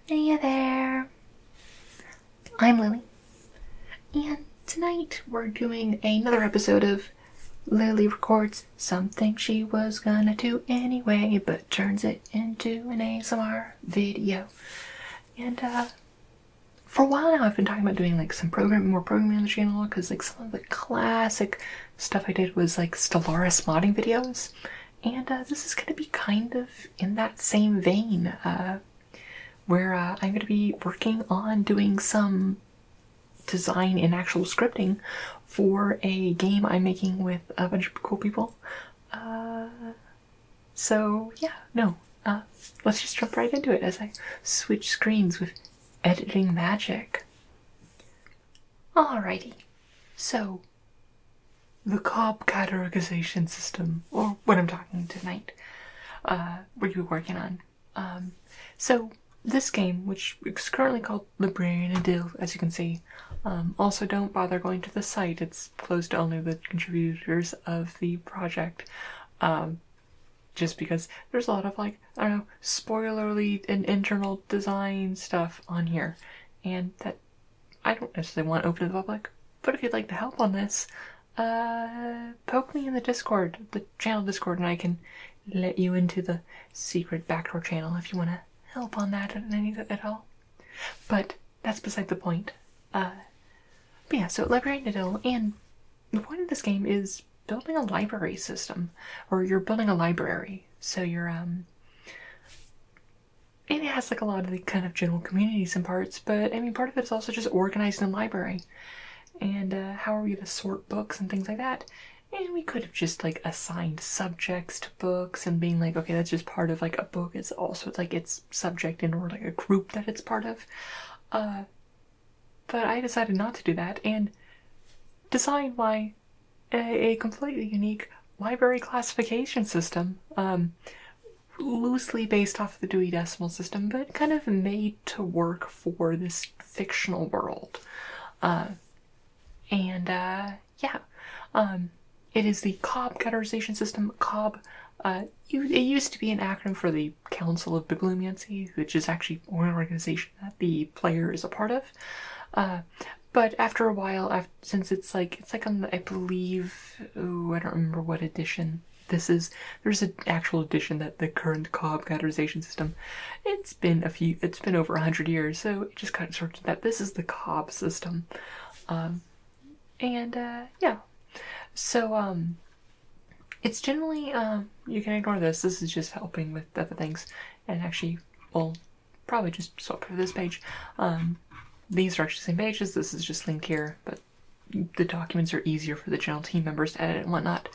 Hey there, I'm Lily, and tonight we're doing another episode of Lily Records Something She Was Gonna Do Anyway, but turns it into an ASMR video. And for a while now I've been talking about doing like some more programming on the channel, because like some of the classic stuff I did was like Stellaris modding videos, and this is gonna be kind of in that same vein, where I'm going to be working on doing some design and actual scripting for a game I'm making with a bunch of cool people. So yeah, let's just jump right into it as I switch screens with editing magic. Alrighty, so the cob categorization system, or what I'm talking tonight, we're working on. So this game, which is currently called Librarian Idyll, as you can see. Also, don't bother going to the site. It's closed to only the contributors of the project. Just because there's a lot of, like, I don't know, spoilerly and internal design stuff on here. And that I don't necessarily want open to the public. But if you'd like to help on this, poke me in the Discord, the channel Discord, and I can let you into the secret backdoor channel if you want to help on that at all. But that's beside the point. But yeah, so Librarian Idyll, and the point of this game is building a library system, or you're building a library. So you're and it has like a lot of the kind of general communities and parts, but I mean part of it is also just organizing the library, and how are we going to sort books and things like that. And we could have just like assigned subjects to books and being like, okay, that's just part of like a book. It's also like its subject in, or like a group that it's part of. But I decided not to do that and design why a completely unique library classification system, loosely based off of the Dewey Decimal System, but kind of made to work for this fictional world. It is the Cobb categorization system. Cobb, it used to be an acronym for the Council of Bibliomancy, which is actually an organization that the player is a part of. But after a while, since it's like on, I believe, I don't remember what edition this is. There's an actual edition that the current Cobb categorization system. It's been over 100 years, so it just kind of sorted that this is the Cobb system. So, it's generally, you can ignore this. This is just helping with other things. And actually, we'll probably just swap to this page. These are actually the same pages. This is just linked here, but the documents are easier for the general team members to edit and whatnot.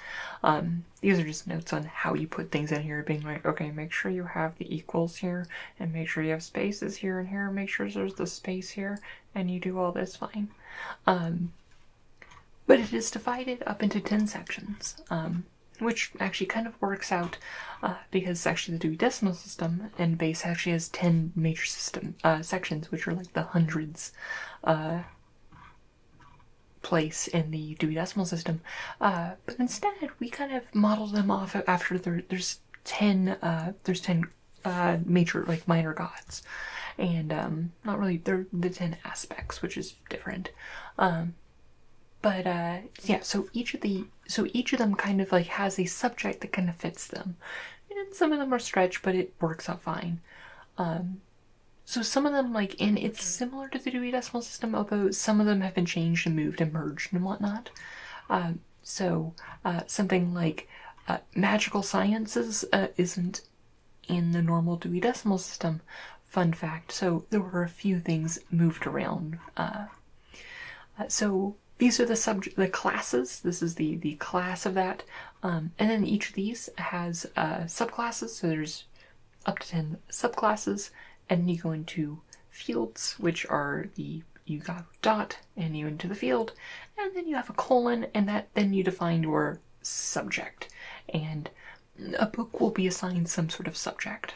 These are just notes on how you put things in here, being like, okay, make sure you have the equals here, and make sure you have spaces here and here, make sure there's the space here, and you do all this fine. But it is divided up into 10 sections, which actually kind of works out, because actually the Dewey Decimal System and base actually has 10 major sections, which are like the hundreds place in the Dewey Decimal System. But instead, we kind of model them off after there's 10 major, like, minor gods. And not really, they're the 10 aspects, which is different. So each of them kind of like has a subject that kind of fits them, and some of them are stretched, but it works out fine. So some of them, like, and it's similar to the Dewey Decimal System, although some of them have been changed and moved and merged and whatnot. Something like magical sciences isn't in the normal Dewey Decimal System. Fun fact. So there were a few things moved around. So these are the classes. This is the class of that. And then each of these has subclasses. So there's up to 10 subclasses. And then you go into fields, which are you got a dot, and you into the field. And then you have a colon, and then you define your subject. And a book will be assigned some sort of subject.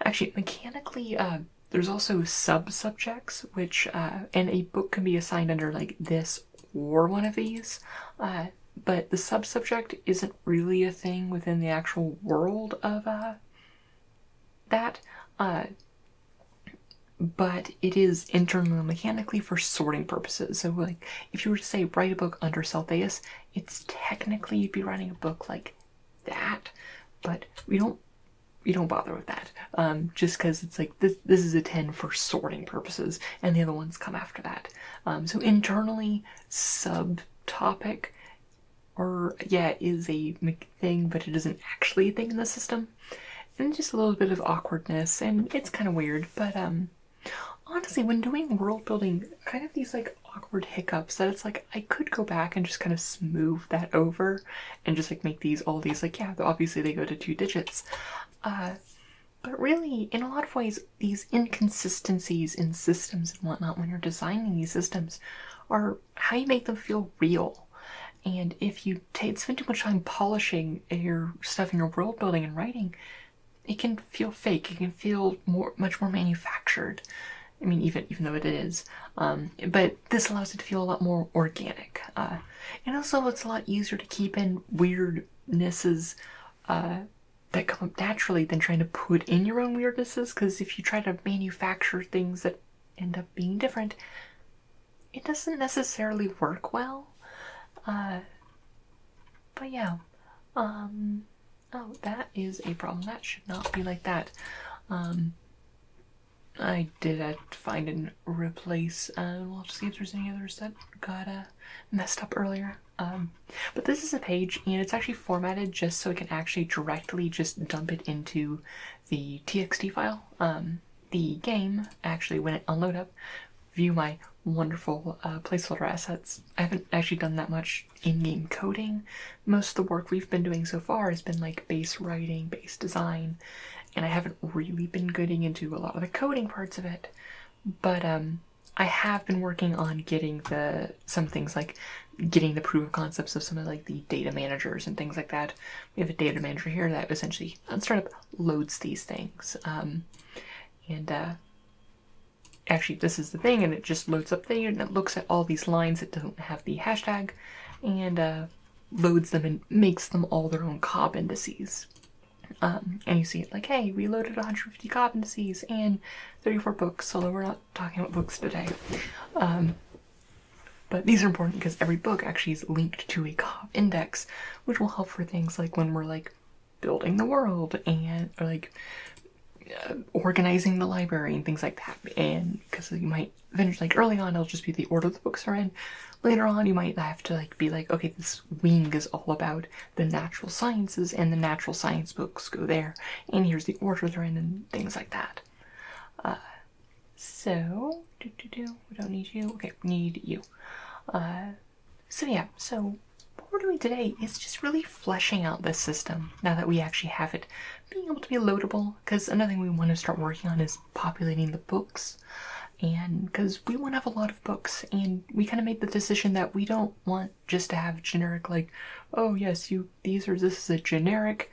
Actually, mechanically, there's also sub-subjects, which, and a book can be assigned under, like, this or one of these, but the sub-subject isn't really a thing within the actual world of, that. but it is internally mechanically for sorting purposes. So like if you were to say write a book under Celtheus, it's technically you'd be writing a book like that, but we don't bother with that, just because it's like this is a 10 for sorting purposes, and the other ones come after that. So internally, subtopic, or yeah, is a thing, but it isn't actually a thing in the system, and just a little bit of awkwardness, and it's kind of weird, but honestly, when doing world building, kind of these like awkward hiccups that it's like I could go back and just kind of smooth that over and just like make these all these like, yeah, obviously they go to 2 digits. But really, in a lot of ways, these inconsistencies in systems and whatnot when you're designing these systems are how you make them feel real. And if you spend too much time polishing your stuff in your world building and writing, it can feel fake. It can feel much more manufactured. I mean, even though it is. But this allows it to feel a lot more organic. And also, it's a lot easier to keep in weirdnesses that come up naturally than trying to put in your own weirdnesses, because if you try to manufacture things that end up being different, it doesn't necessarily work well. But yeah. Oh, that is a problem. That should not be like that. I did have to find and replace, we'll see if there's any others that got messed up earlier. But this is a page, and it's actually formatted just so it can actually directly just dump it into the TXT file. The game, actually, when it unload up, view my wonderful placeholder assets. I haven't actually done that much in-game coding. Most of the work we've been doing so far has been like base writing, base design, and I haven't really been getting into a lot of the coding parts of it. But I have been working on getting some things like getting the proof of concepts of some of like the data managers and things like that. We have a data manager here that essentially on startup loads these things. Actually, this is the thing, and it just loads up there and it looks at all these lines that don't have the hashtag and loads them and makes them all their own cob indices. And you see it like, hey, we loaded 150 cob indices and 34 books, although we're not talking about books today. But these are important because every book actually is linked to a cob index, which will help for things like when we're like building the world and or like organizing the library and things like that. And because you might eventually, like early on, it'll just be the order the books are in. Later on, you might have to like be like, okay, this wing is all about the natural sciences, and the natural science books go there, and here's the order they're in, and things like that. So we don't need you. Okay, we need you. So yeah, so what we're doing today is just really fleshing out this system now that we actually have it being able to be loadable, because another thing we want to start working on is populating the books, and because we want to have a lot of books, and we kind of made the decision that we don't want just to have generic like, oh yes, this is a generic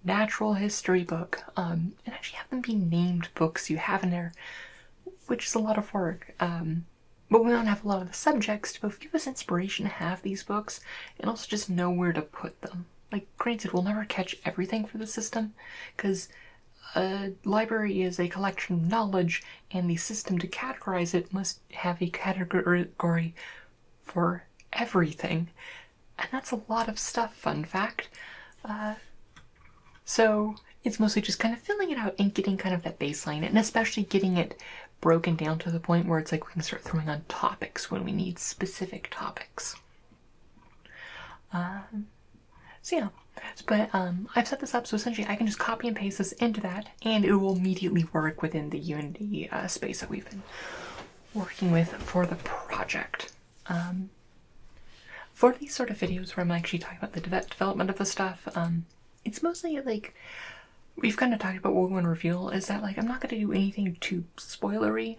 natural history book, and actually have them be named books you have in there, which is a lot of work. But we don't have a lot of the subjects to both give us inspiration to have these books and also just know where to put them. Like, granted, we'll never catch everything for the system, because a library is a collection of knowledge, and the system to categorize it must have a category for everything. And that's a lot of stuff, fun fact. So it's mostly just kind of filling it out and getting kind of that baseline, and especially getting it broken down to the point where it's like we can start throwing on topics when we need specific topics. So yeah, but I've set this up so essentially I can just copy and paste this into that, and it will immediately work within the Unity space that we've been working with for the project. For these sort of videos where I'm actually talking about the development of the stuff, it's mostly like, we've kind of talked about what we want to reveal, is that like I'm not going to do anything too spoilery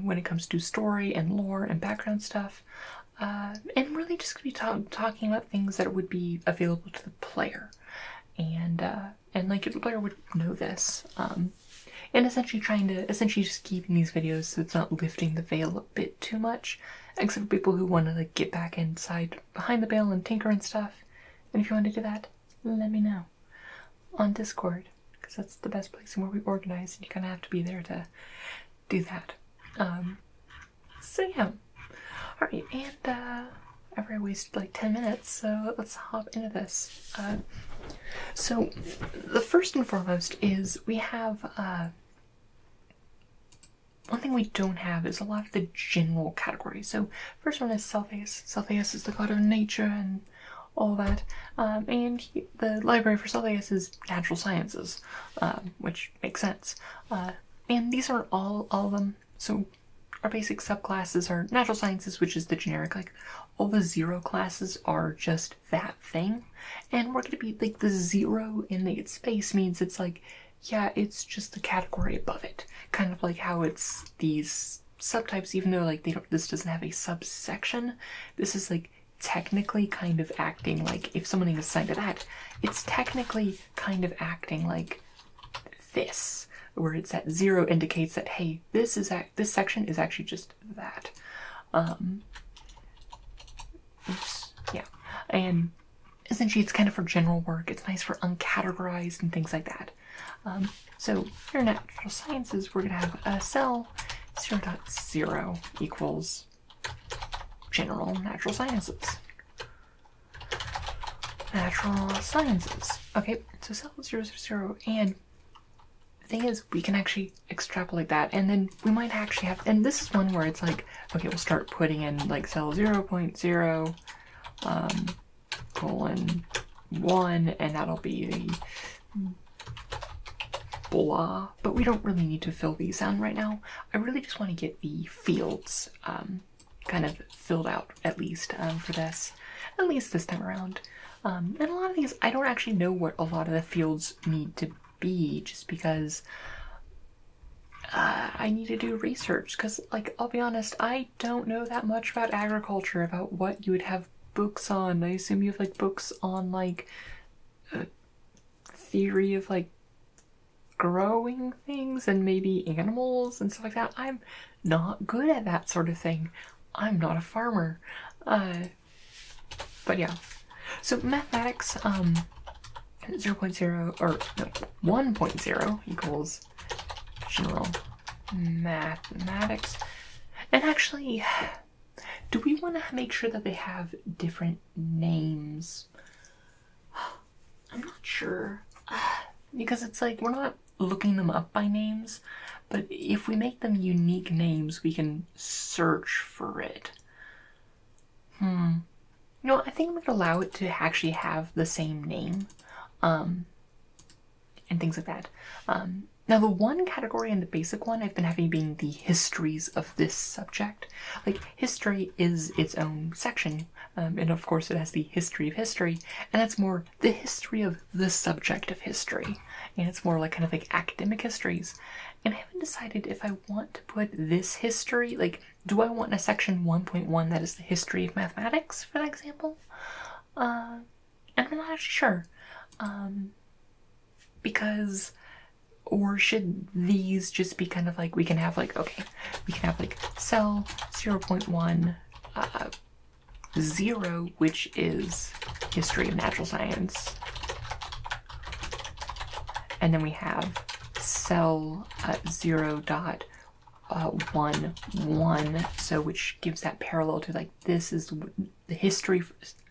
when it comes to story and lore and background stuff, and really just going to be talking about things that would be available to the player, and like the player would know this, and essentially just keeping these videos so it's not lifting the veil a bit too much, except for people who want to like get back inside behind the veil and tinker and stuff. And if you want to do that, let me know on Discord, because that's the best place where we organize, and you kind of have to be there to do that. So yeah. Alright, and I've already wasted like 10 minutes, so let's hop into this. So the first and foremost is we have one thing we don't have is a lot of the general categories. So first one is Celsius. Celsius is the god of nature and all that. The library for Celsius is natural sciences, which makes sense. And these are all of them. So our basic subclasses are natural sciences, which is the generic, like all the zero classes are just that thing. And we're going to be like the zero in the space means it's like, yeah, it's just the category above it. Kind of like how it's these subtypes, even though like this doesn't have a subsection. This is like technically kind of acting like if someone is assigned to that, it's technically kind of acting like this, where it's at zero indicates that, hey, this section is actually just that. Oops, yeah. And essentially it's kind of for general work. It's nice for uncategorized and things like that. So here in natural sciences, we're going to have a cell 0.0 equals general natural sciences. Natural sciences. Okay, so cell 0.0, and the thing is, we can actually extrapolate that, and then we might actually have, and this is one where it's like, okay, we'll start putting in like cell 0.0, colon 1, and that'll be the blah, but we don't really need to fill these in right now. I really just want to get the fields kind of filled out, at least for this, at least this time around. And a lot of these, I don't actually know what a lot of the fields need to be, just because I need to do research, because, like, I'll be honest, I don't know that much about agriculture, about what you would have books on. I assume you have, like, books on, like, theory of, like, growing things and maybe animals and stuff like that. I'm not good at that sort of thing. I'm not a farmer. But yeah. So mathematics, 0.0 or no, 1.0 equals general mathematics. And actually, do we want to make sure that they have different names? I'm not sure. Because it's like, we're not looking them up by names, but if we make them unique names, we can search for it. No, I think I'm going to allow it to actually have the same name, and things like that. Now, the one category and the basic one I've been having being the histories of this subject. Like, history is its own section, and of course it has the history of history, and that's more the history of the subject of history, and it's more like kind of like academic histories. And I haven't decided if I want to put this history, like, do I want in a section 1.1 that is the history of mathematics, for that example? And I'm not actually sure, because, or should these just be kind of like, we can have like, okay, we can have like cell 0.1, 0, which is history of natural science, and then we have cell 0.11, so which gives that parallel to like, this is the history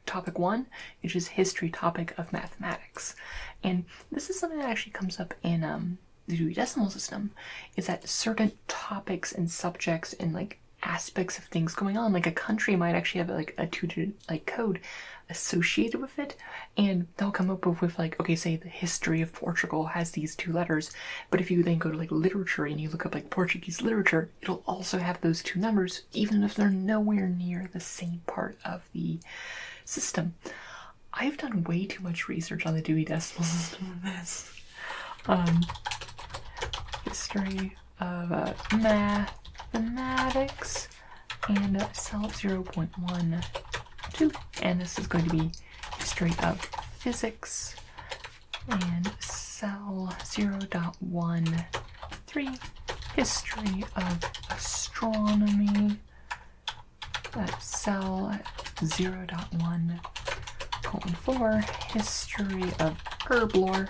topic 1, which is history topic of mathematics. And this is something that actually comes up in the Dewey Decimal System, is that certain topics and subjects and like aspects of things going on, like a country might actually have like a two-digit like code associated with it, and they'll come up with like, okay, say the history of Portugal has these 2 letters, but if you then go to like literature and you look up like Portuguese literature, it'll also have those 2 numbers, even if they're nowhere near the same part of the system. I've done way too much research on the Dewey Decimal System on this. History of mathematics, and cell 0.12, and this is going to be history of physics, and cell 0.13, history of astronomy, cell 0.1:4, history of herb lore.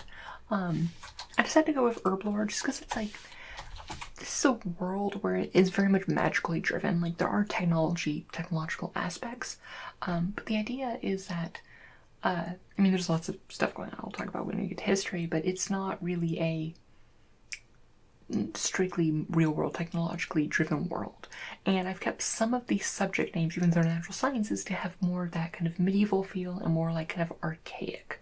I decided to go with herb lore just because it's like, this is a world where it is very much magically driven. Like, there are technological aspects, but the idea is that, I mean, there's lots of stuff going on I'll talk about when we get to history, but it's not really a strictly real-world, technologically driven world. And I've kept some of these subject names, even though they're natural sciences, to have more of that kind of medieval feel and more like kind of archaic.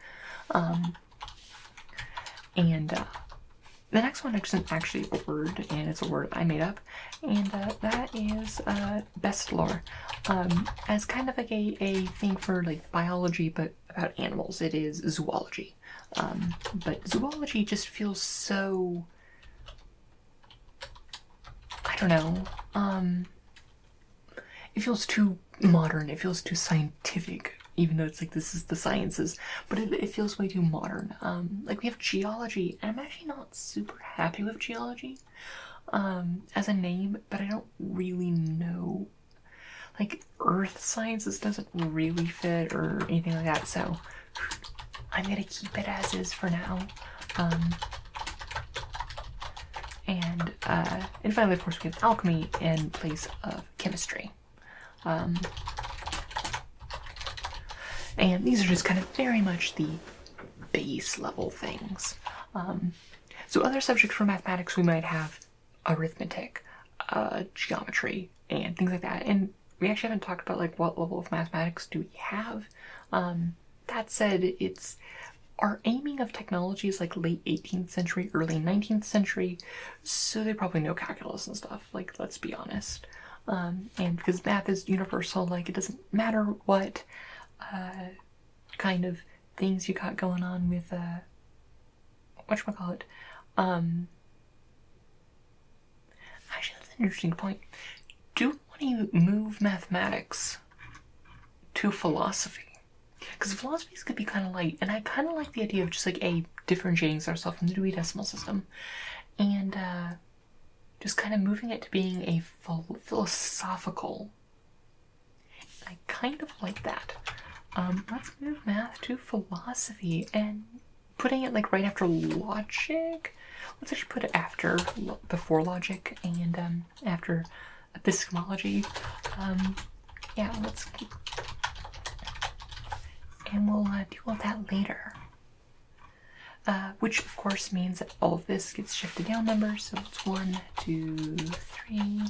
The next one isn't actually a word, and it's a word I made up, and that is best lore. As kind of like a thing for like biology, but about animals. It is zoology. But zoology just feels so, I don't know, it feels too modern, it feels too scientific, even though it's like this is the sciences, but it feels way too modern. Like, we have geology, and I'm actually not super happy with geology as a name, but I don't really know, like, earth sciences doesn't really fit or anything like that, so I'm gonna keep it as is for now. And finally, of course, we have alchemy in place of chemistry. And these are just kind of very much the base level things. So other subjects for mathematics, we might have arithmetic, geometry, and things like that. And we actually haven't talked about like what level of mathematics do we have. That said, our aiming of technology is like late 18th century, early 19th century, so they probably know calculus and stuff, like, let's be honest. And because math is universal, like, it doesn't matter what kind of things you got going on with whatchamacallit. Actually, that's an interesting point. Do we want to move mathematics to philosophy? Because philosophies could be kind of light, and I kind of like the idea of just like differentiating ourselves from the Dewey Decimal System, and just kind of moving it to being a philosophical. I kind of like that. Let's move math to philosophy and putting it like right after logic. Let's actually put it before logic and after epistemology. Yeah, let's keep, and we'll deal with that later. Which of course means that all of this gets shifted down numbers, so it's 1, 2, 3,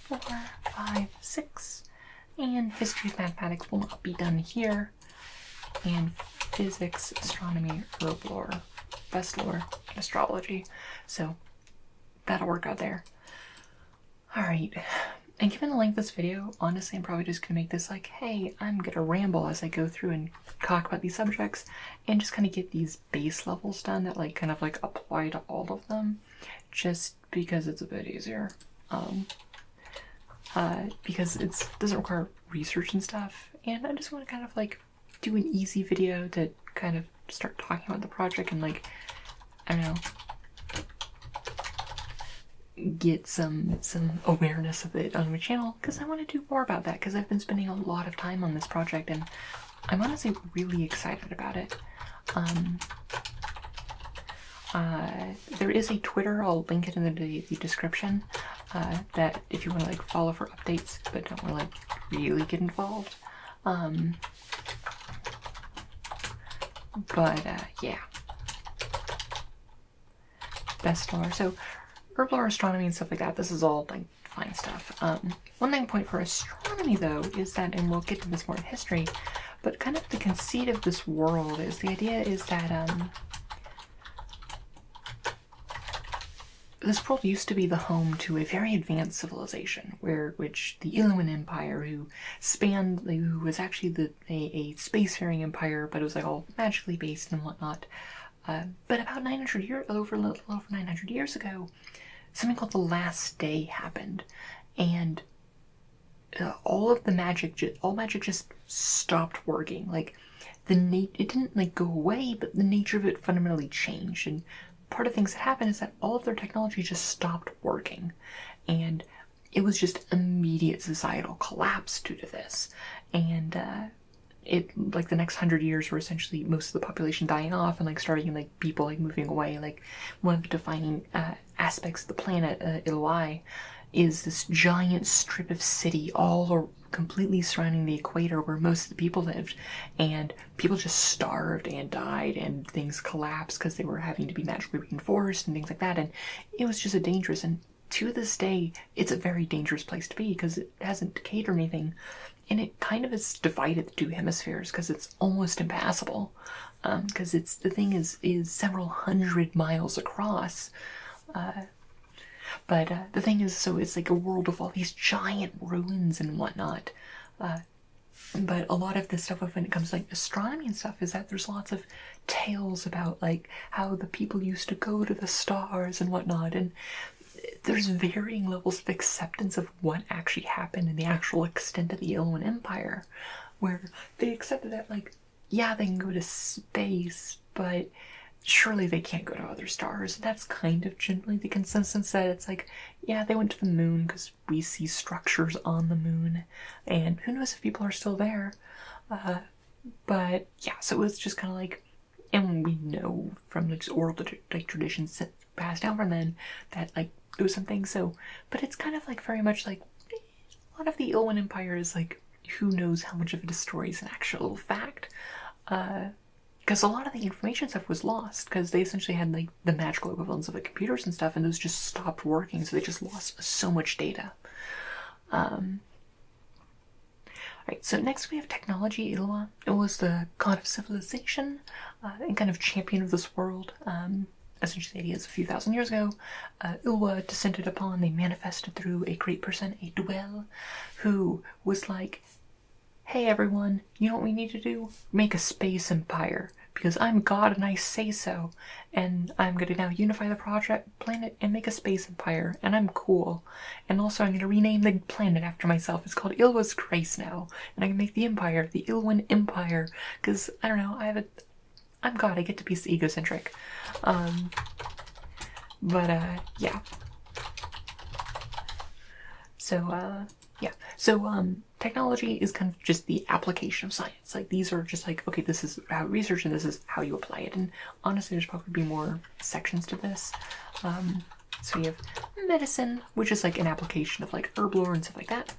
4, 5, 6. And history of mathematics will not be done here. And physics, astronomy, herb lore, best lore, and astrology. So that'll work out there. Alright, and given the length of this video, honestly I'm probably just gonna make this like, hey, I'm gonna ramble as I go through and talk about these subjects and just kind of get these base levels done that like kind of like apply to all of them, just because it's a bit easier. Because it doesn't require research and stuff, and I just want to kind of like do an easy video to kind of start talking about the project and like, I don't know, get some awareness of it on my channel, because I want to do more about that, because I've been spending a lot of time on this project and I'm honestly really excited about it. There is a Twitter, I'll link it in the description, that if you want to like follow for updates but don't want to like really get involved. Yeah. Best lore. So herb lore, astronomy, and stuff like that, this is all like fine stuff. One thing point for astronomy though is that, and we'll get to this more in history, but kind of the conceit of this world is, the idea is that this world used to be the home to a very advanced civilization, which the Iluan Empire, who was actually a spacefaring empire, but it was like all magically based and whatnot. But about 900 years, a little over 900 years ago, something called the Last Day happened, and all magic just stopped working. Like it didn't like go away, but the nature of it fundamentally changed. And part of things that happened is that all of their technology just stopped working, and it was just immediate societal collapse due to this. And like the next 100 years were essentially most of the population dying off and like starting like people like moving away. Like one of the defining aspects of the planet, Ilwai, is this giant strip of city all completely surrounding the equator where most of the people lived, and people just starved and died, and things collapsed because they were having to be magically reinforced and things like that. And it was just a dangerous, and to this day it's a very dangerous place to be because it hasn't decayed or anything, and it kind of is divided the two hemispheres because it's almost impassable, because it's the thing is several hundred miles across. But the thing is, so it's like a world of all these giant ruins and whatnot. But a lot of this stuff, when it comes to like astronomy and stuff, is that there's lots of tales about like how the people used to go to the stars and whatnot, and there's varying levels of acceptance of what actually happened in the actual extent of the Illuan Empire, where they accepted that, like, yeah, they can go to space, but surely they can't go to other stars. That's kind of generally the consensus, that it's like, yeah, they went to the moon because we see structures on the moon, and who knows if people are still there. But yeah, so it was just kind of like, and we know from like oral like traditions passed down from then that like there was some things. So, but it's kind of like very much like a lot of the Illuan Empire is like, who knows how much of it is story is an actual fact. Because a lot of the information stuff was lost because they essentially had like the magical equivalents of like computers and stuff, and those just stopped working, so they just lost so much data. Right, so next we have technology. Ilwa. It was the god of civilization and kind of champion of this world. Essentially, the idea is a few thousand years ago, Ilwa descended upon, they manifested through a great person, a Dwell, who was like, hey everyone, you know what we need to do? Make a space empire, because I'm God and I say so, and I'm going to now unify the planet and make a space empire, and I'm cool. And also I'm going to rename the planet after myself. It's called Ilwa's Grace now, and I can make the empire the Ilwan Empire, because, I don't know, I'm God, I get to be egocentric. Yeah. So, technology is kind of just the application of science. Like, these are just like, okay, this is how research and this is how you apply it. And honestly, there's probably be more sections to this. So you have medicine, which is like an application of like herb lore and stuff like that.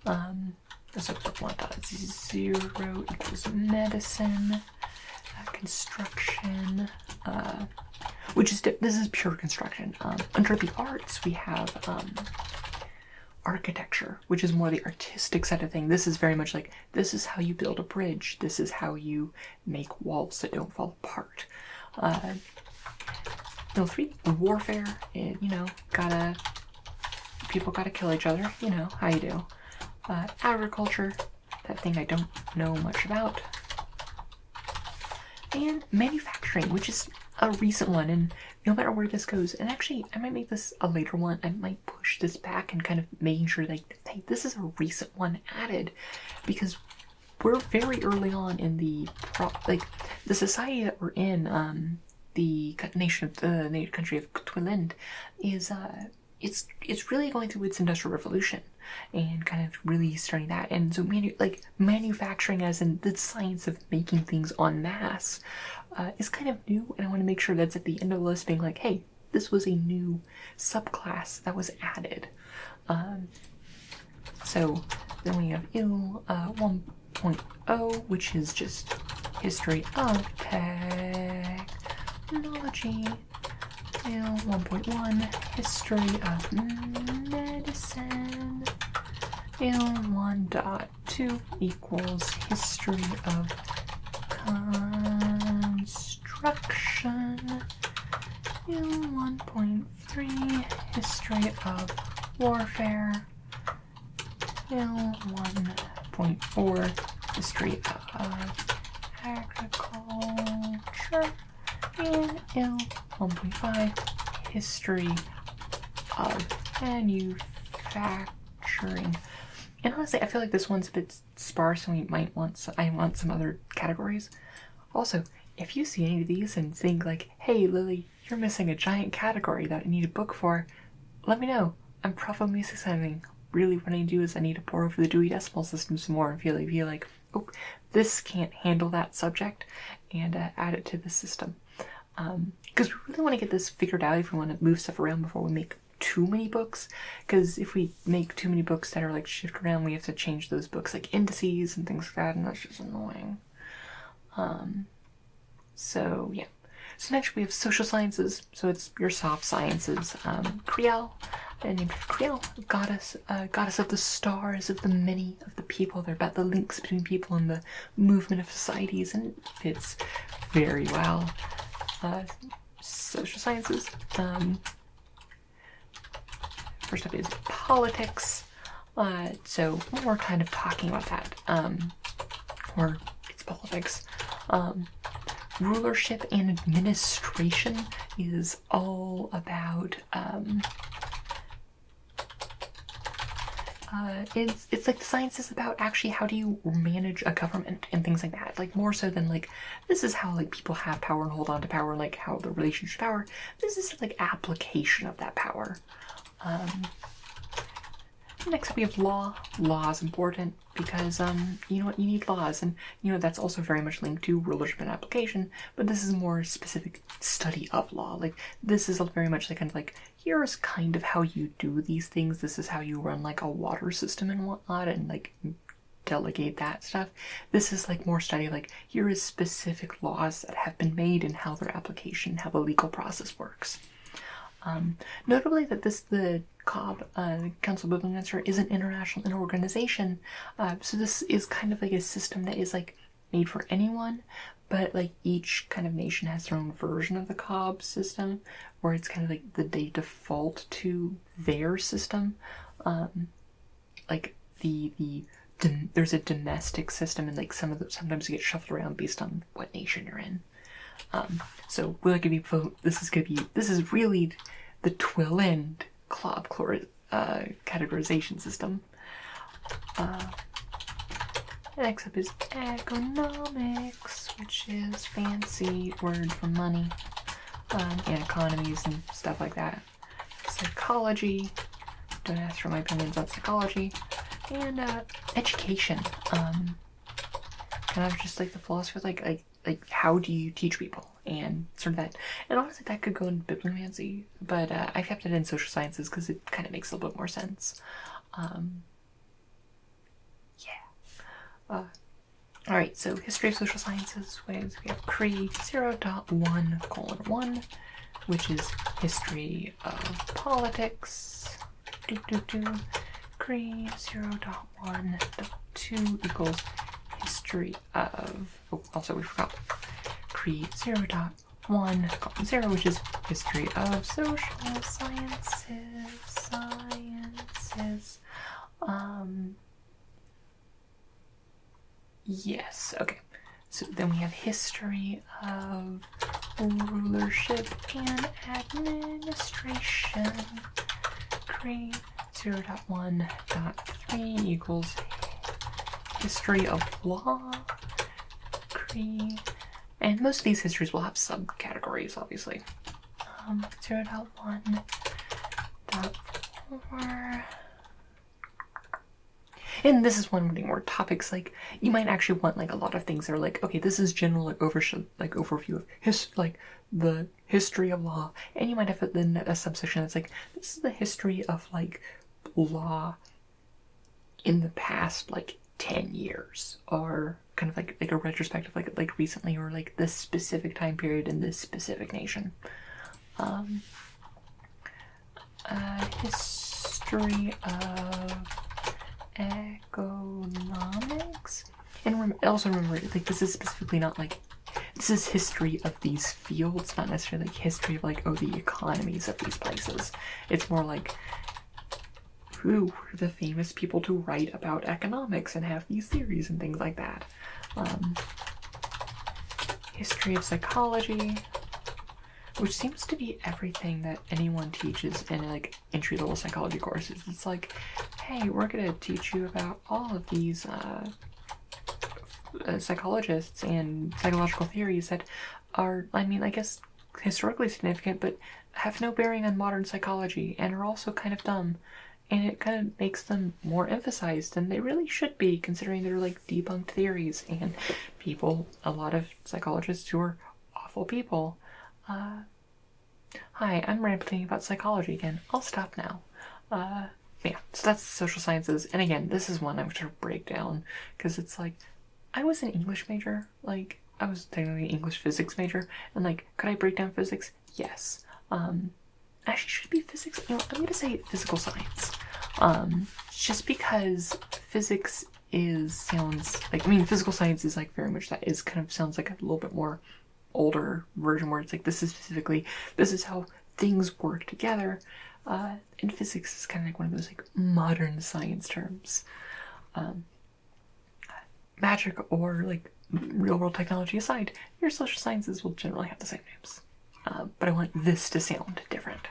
So 1.0 equals medicine. Construction, which is, this is pure construction. Under the arts, we have architecture, which is more the artistic side of thing. This is very much like, this is how you build a bridge. This is how you make walls that don't fall apart. Level 3, warfare. People gotta kill each other. You know how you do. Agriculture, that thing I don't know much about. And manufacturing, which is a recent one, and no matter where this goes, and actually I might make this a later one, I might push this back and kind of making sure like, hey, this is a recent one added, because we're very early on in the society that we're in, the native country of Twiland is it's really going through its industrial revolution and kind of really starting that. And so manufacturing, as in the science of making things en masse, is kind of new, and I want to make sure that's at the end of the list, being like, hey, this was a new subclass that was added. So then we have IL 1.0, which is just history of technology. IL 1.1, history of medicine. IL 1.2 equals history of construction. IL 1.3, history of warfare. IL 1.4, history of agriculture. And IL 1.5, history of manufacturing. And honestly, I feel like this one's a bit sparse, and I want some other categories. Also, if you see any of these and think like, hey Lily, you're missing a giant category that I need a book for, let me know. I'm probably missing something. Really what I need to do is I need to pour over the Dewey Decimal System some more and feel like oh, this can't handle that subject, and add it to the system. Because we really want to get this figured out if we want to move stuff around before we make too many books. Because if we make too many books that are like shift around, we have to change those books like indices and things like that, and that's just annoying. So yeah. So next we have social sciences. So it's your soft sciences. Kriel, named Kriel, goddess of the stars, of the many, of the people. They're about the links between people and the movement of societies, and it fits very well. Social sciences. First up is politics. So we're kind of talking about that. Or it's politics. Rulership and administration is all about it's like the science is about actually how do you manage a government and things like that. Like more so than like this is how like people have power and hold on to power, and like how the relationship to power. This is like application of that power. Next we have law. Law is important because you know what, you need laws, and you know that's also very much linked to rulership and application, but this is a more specific study of law. Like this is very much like kind of like here's kind of how you do these things. This is how you run like a water system and whatnot, and like delegate that stuff. This is like more study like here is specific laws that have been made and how their application, how the legal process works. Notably that the COB, Council of Biblical Answer, is an international organization, so this is kind of like a system that is like made for anyone, but like each kind of nation has their own version of the COB system, where it's kind of like they default to their system. Like there's a domestic system, and like sometimes you get shuffled around based on what nation you're in. So we're gonna be this is really the Twilend CLOB categorization system. Next up is economics, which is fancy word for money, and economies and stuff like that. Psychology, don't ask for my opinions on psychology, and education. Kind of just like the philosophy of like how do you teach people and sort of that. And honestly that could go into bibliomancy, but I kept it in social sciences because it kind of makes a little bit more sense. Alright, so history of social sciences, we have CRE 0.1:1, which is history of politics. CRE 0.1.2 equals history of, also we forgot CRE 0.1:0, which is history of social sciences. Yes, okay. So then we have history of rulership and administration. CRE 0.1.3 equals history of law. CRE, and most of these histories will have subcategories, obviously. 0.1.4. And this is one of the more topics, like you might actually want like a lot of things that are like, okay, this is general like overview of the history of law, and you might have then a subsection that's like, this is the history of like law in the past like 10 years, or kind of like a retrospective like recently, or like this specific time period in this specific nation. History of economics, and also remember like this is specifically not like this is history of these fields, not necessarily like history of like the economies of these places. It's more like who were the famous people to write about economics and have these theories and things like that. History of psychology, which seems to be everything that anyone teaches in like entry-level psychology courses. It's like, hey, we're gonna teach you about all of these psychologists and psychological theories that are, I mean, I guess historically significant, but have no bearing on modern psychology and are also kind of dumb. and it kind of makes them more emphasized than they really should be, considering they're like debunked theories and people, a lot of psychologists who are awful people. Hi, I'm rambling about psychology again. I'll stop now. Yeah, so that's social sciences, and again, this is one I'm going to break down, because it's like, I was an English major, like, I was technically an English physics major, and like, could I break down physics? Yes. Actually, should it be physics? You know, I'm going to say physical science. Just because physics sounds like, I mean, physical science is like very much that is kind of sounds like a little bit more older version where it's like, this is how things work together. And physics is kind of like one of those like modern science terms. Magic or like real world technology aside, your social sciences will generally have the same names. But I want this to sound different.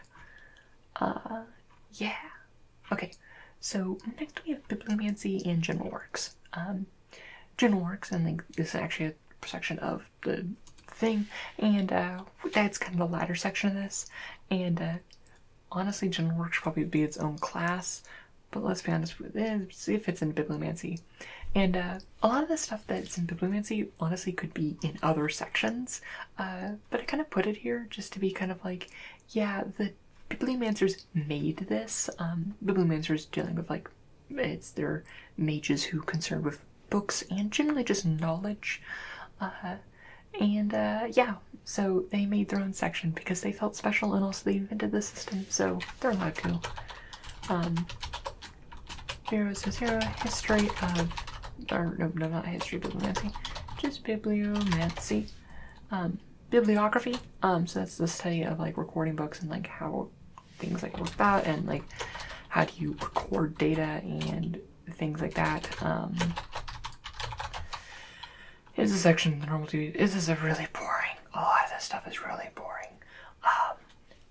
Yeah. Okay, so next we have bibliomancy and general works. General works, and like this is actually a section of the thing, and that's kind of the latter section of this. And honestly, general works should probably be its own class, but let's be honest with it, see if it's in bibliomancy. And a lot of the stuff that's in bibliomancy honestly could be in other sections, but I kind of put it here just to be kind of like, yeah, the bibliomancers made this. Bibliomancers dealing with like, they're mages who concerned with books and generally just knowledge. Yeah, so they made their own section because they felt special, and also they invented the system, so they're allowed to. 000 history of, or no, not history of bibliomancy, just bibliomancy. Bibliography, so that's the study of like recording books and like how things like work out, and like how do you record data and things like that. Here's a section, the normal duty. This is a really boring. A lot of this stuff is really boring.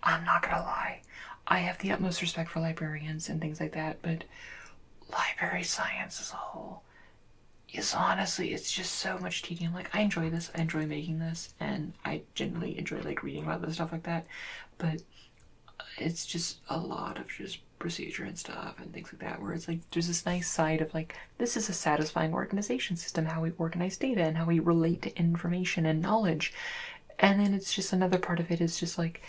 I'm not gonna lie. I have the utmost respect for librarians and things like that, but library science as a whole is honestly, it's just so much tedium. Like, I enjoy this, I enjoy making this, and I generally enjoy like reading about this stuff like that, but it's just a lot of just procedure and stuff and things like that, where it's like there's this nice side of like, this is a satisfying organization system, how we organize data and how we relate to information and knowledge, and then it's just another part of it is just like,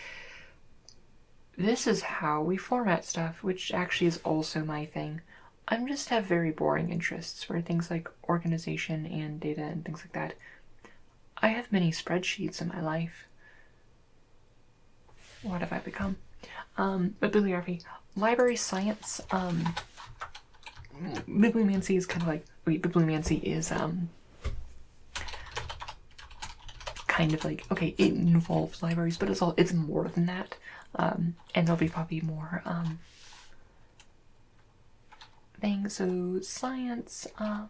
this is how we format stuff, which actually is also my thing. I just have very boring interests where things like organization and data and things like that. I have many spreadsheets in my life. What have I become? Bibliography. Library science. Bibliomancy is kind of like, bibliomancy is kind of like, okay, it involves libraries, but it's more than that. And there'll be probably more things. So science, what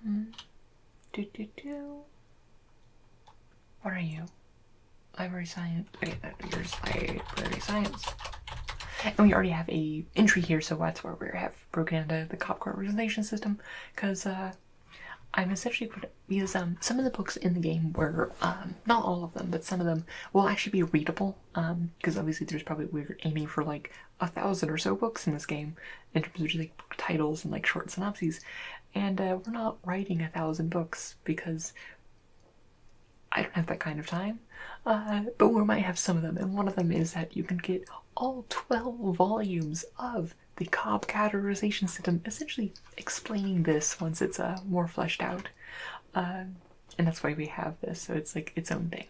are you? Library science. Okay, here's library science. And we already have a entry here, so that's where we have broken into the cop car organization system, because I'm essentially because some of the books in the game were, not all of them, but some of them will actually be readable, because obviously we're aiming for like 1,000 or so books in this game, in terms of just like titles and like short synopses, and we're not writing 1,000 books, because I don't have that kind of time, but we might have some of them, and one of them is that you can get all 12 volumes of the Cobb categorization system, essentially explaining this once it's more fleshed out, and that's why we have this, so it's like its own thing.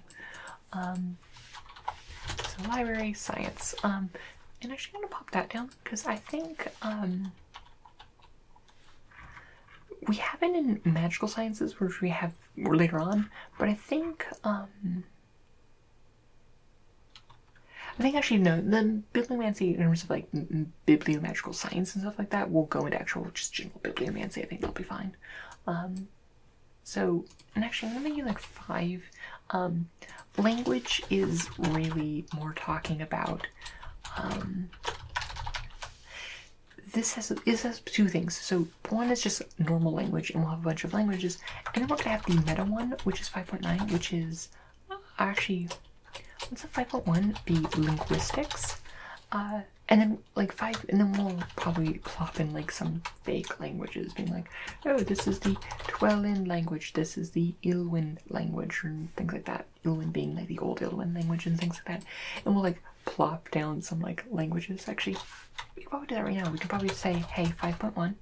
So library science, and actually I'm gonna pop that down because I think we have it in magical sciences, which we have later on, but I think actually no, the bibliomancy in terms of like bibliomagical science and stuff like that will go into actual just general bibliomancy. I think that'll be fine. So, and actually I'm gonna make you like 5. Language is really more talking about this has 2 things. So one is just normal language, and we'll have a bunch of languages, and then we're gonna have the meta one, which is 5.9, which is actually, what's a 5.1 be linguistics, and and then like 5, and then we'll probably plop in like some fake languages, being like, oh, this is the Twelin language, this is the Ilwyn language, or things like that. Ilwyn being like the old Ilwyn language and things like that. And we'll like plop down some like languages. Actually, we can probably do that right now. We can probably say, hey, 5.1,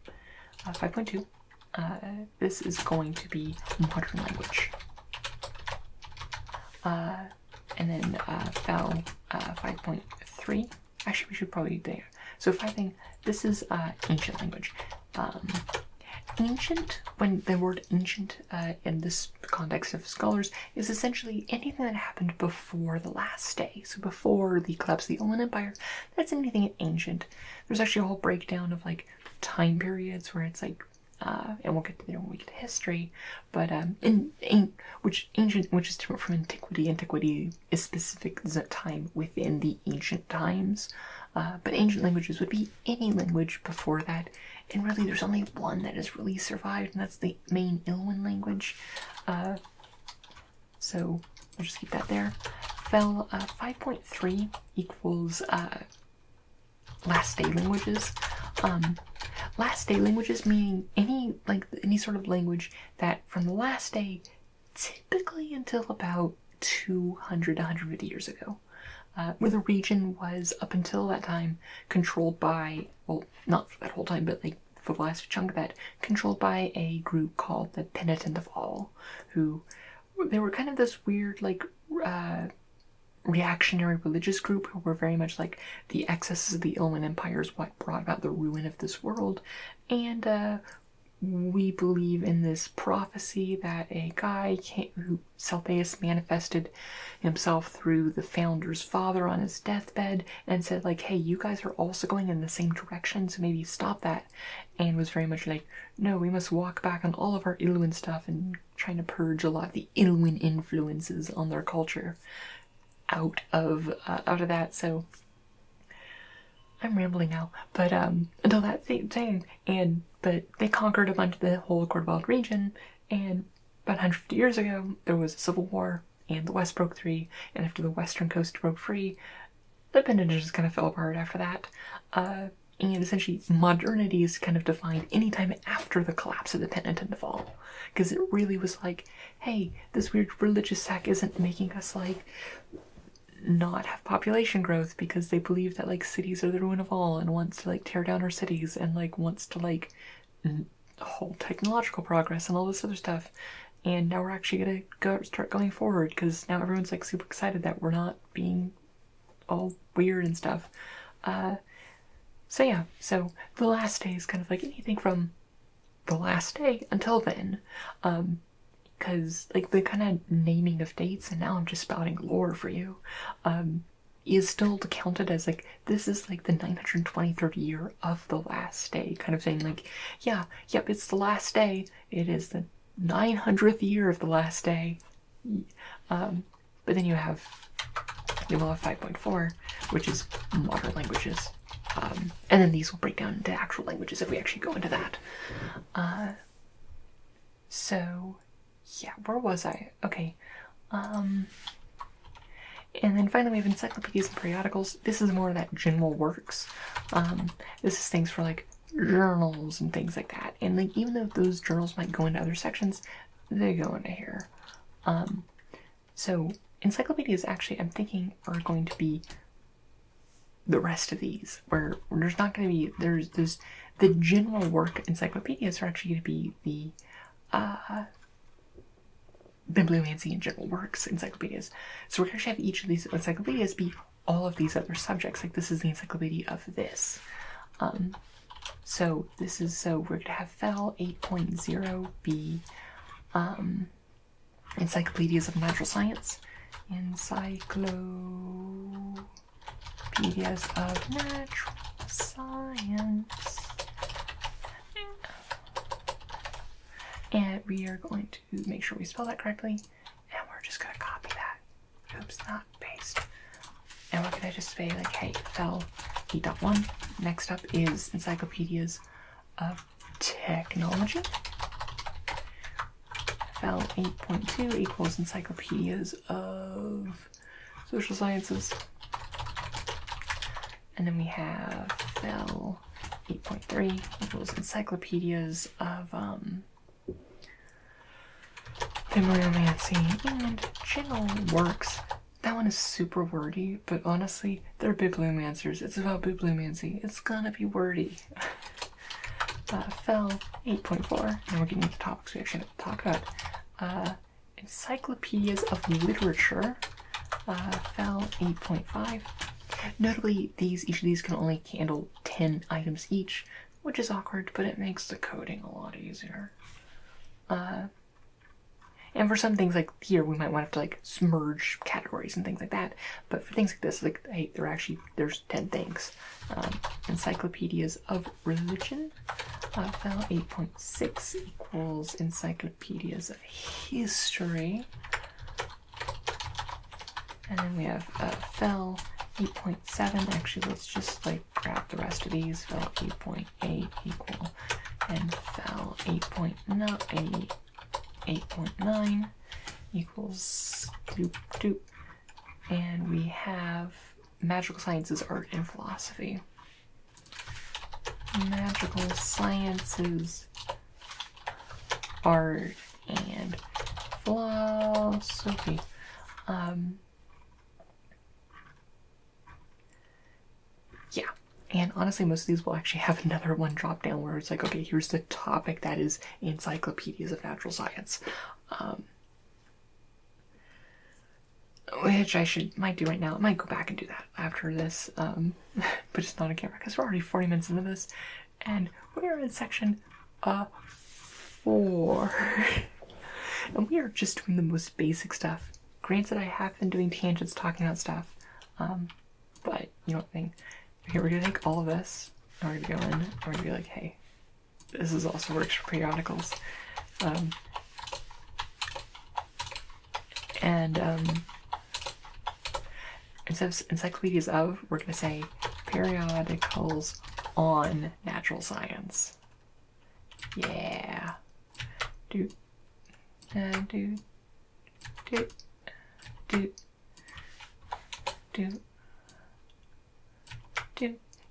5.2, this is going to be modern language. And then FEL 5.3. Actually, we should probably do there. So 5 this is ancient language. Ancient, when the word ancient in this context of scholars is essentially anything that happened before the last day. So before the collapse of the Roman Empire, that's anything ancient. There's actually a whole breakdown of like time periods where it's like, and we'll get to there when we get to history, but which is different from antiquity. Antiquity is specific time within the ancient times, but ancient languages would be any language before that. And really, there's only one that has really survived, and that's the main Ilwyn language. So we'll just keep that there. FEL 5.3 equals last day languages. Last day languages meaning any sort of language that from the last day, typically until about 200 to 150 years ago, where the region was up until that time controlled by, well, not for that whole time, but like for the last chunk of that, controlled by a group called the Penitent of All, who they were kind of this weird like reactionary religious group who were very much like the excesses of the Ilwyn Empire is what brought about the ruin of this world. And we believe in this prophecy that a guy who Celtheus manifested himself through the founder's father on his deathbed and said like, hey, you guys are also going in the same direction, so maybe stop that. And was very much like, no, we must walk back on all of our Ilwyn stuff and trying to purge a lot of the Ilwyn influences on their culture out of that. So I'm rambling now, but until that thing, but they conquered a bunch of the whole Cordwell region, and about 150 years ago there was a civil war, and the West broke free, and after the western coast broke free, the Penitent just kind of fell apart after that. And essentially modernity is kind of defined anytime after the collapse of the Penitent of All, because it really was like, hey, this weird religious sect isn't making us like not have population growth, because they believe that like cities are the ruin of all and wants to like tear down our cities and like wants to like whole technological progress and all this other stuff. And now we're actually gonna start going forward, because now everyone's like super excited that we're not being all weird and stuff. So yeah, so the last day is kind of like anything from the last day until then. Because like the kind of naming of dates, and now I'm just spouting lore for you, is still counted as like, this is like the 923rd year of the last day kind of thing. Like, yeah, yep, it's the last day. It is the 900th year of the last day. But then you will have 5.4, which is modern languages. And then these will break down into actual languages if we actually go into that. So yeah, where was I? Okay. And then finally we have encyclopedias and periodicals. This is more of that general works. This is things for like journals and things like that. And like even though those journals might go into other sections, they go into here. So encyclopedias actually, I'm thinking, are going to be the rest of these, where there's not going to be, there's the general work encyclopedias are actually going to be the bibliomancy and general works encyclopedias. So we're going to have each of these encyclopedias be all of these other subjects. Like this is the encyclopedia of this. So we're going to have FEL 8.0 be encyclopedias of natural science. Encyclopedias of natural science. And we are going to make sure we spell that correctly. And we're just going to copy that. Oops, not paste. And we're going to just say like, hey, FEL 8.1. Next up is encyclopedias of technology. FEL 8.2 equals encyclopedias of social sciences. And then we have FEL 8.3 equals encyclopedias of bibliomancy and general works. That one is super wordy, but honestly, they're bibliomancers. It's about bibliomancy. It's gonna be wordy. FEL 8.4, and we're getting into topics we actually have to talk about. Encyclopedias of literature, FEL 8.5. Notably, each of these can only handle 10 items each, which is awkward, but it makes the coding a lot easier. And for some things like here, we might want to like merge categories and things like that. But for things like this, like, hey, there's 10 things. Encyclopedias of religion, FEL 8.6 equals encyclopedias of history. And then we have FEL 8.7. Actually, let's just like grab the rest of these. FEL 8.8 equal, and FEL 8.9 equals doop. And we have magical sciences, art, and philosophy. Magical sciences, art, and philosophy. Yeah, and honestly, most of these will actually have another one drop down where it's like, okay, here's the topic that is encyclopedias of natural science. Which I might do right now. I might go back and do that after this, but it's not on camera because we're already 40 minutes into this, and we're in section 4. And we are just doing the most basic stuff. Granted, I have been doing tangents talking about stuff, but you know what I mean. Here we're gonna take all of this, and we're gonna go in, and we're gonna be like, hey, this is also works for periodicals. Instead of encyclopedias of, we're gonna say periodicals on natural science. Yeah. Do.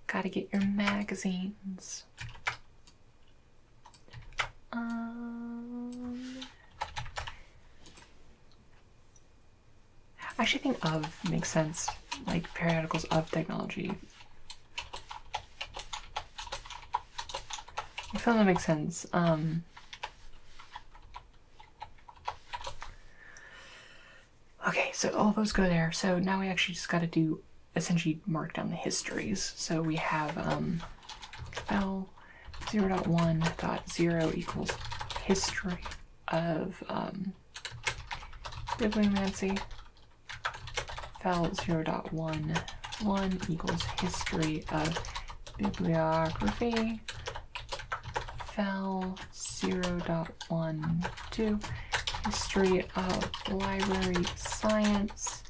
Gotta get your magazines. I actually think of makes sense, like periodicals of technology. I feel that makes sense. Okay, so all those go there. So now we actually just gotta do, essentially mark down the histories. So we have FEL 0.1.0 equals history of bibliomancy. FEL 0.1.1 equals history of bibliography. FEL 0.1.2 history of library science.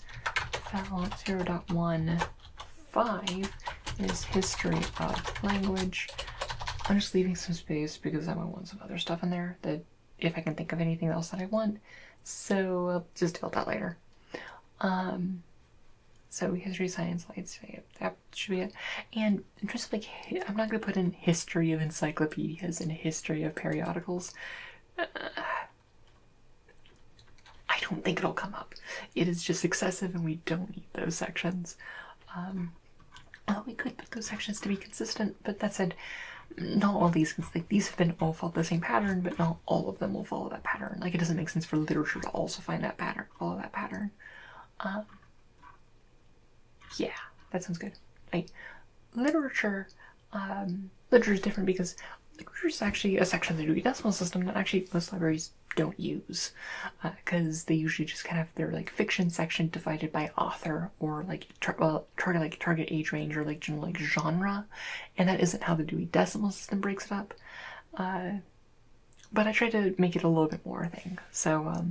FEL 0.1.5 is history of language. I'm just leaving some space because I might want some other stuff in there that if I can think of anything else that I want. So I'll just deal with that later. So history, science, lights, that should be it. And just like, I'm not going to put in history of encyclopedias and history of periodicals. I don't think it'll come up. It is just excessive and we don't need those sections. Well, we could put those sections to be consistent, but that said, not all these, like these have been all follow the same pattern, but not all of them will follow that pattern. Like it doesn't make sense for literature to also find that pattern, follow that pattern. Yeah, that sounds good. Like literature, literature is different because literature is actually a section of the Dewey Decimal System that actually most libraries don't use, because they usually just kind of their like fiction section divided by author or like target age range or like general like genre, and that isn't how the Dewey Decimal System breaks it up. But I try to make it a little bit more thing. So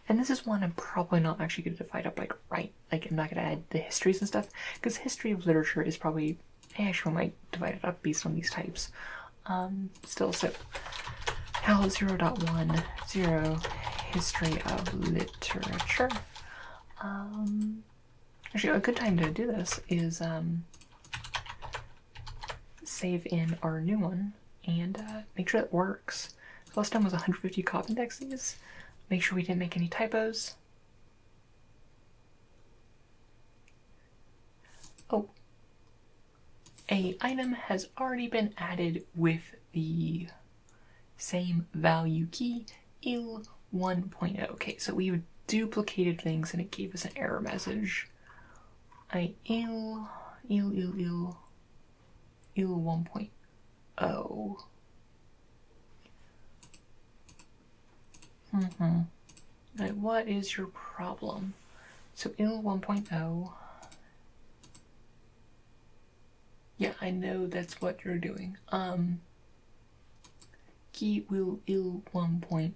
and this is one I'm probably not actually going to divide up like right. Like I'm not going to add the histories and stuff because history of literature is probably actually I might divide it up based on these types. Still, so FEL 0.1.0 history of literature. Actually, a good time to do this is save in our new one and make sure it works. Last time was 150 cop indexes. Make sure we didn't make any typos. Oh, a item has already been added with the same value key, il 1.0. Okay, so we duplicated things and it gave us an error message. Il 1.0. Right, what is your problem? So il 1.0. Yeah, I know that's what you're doing. Key will il 1.0.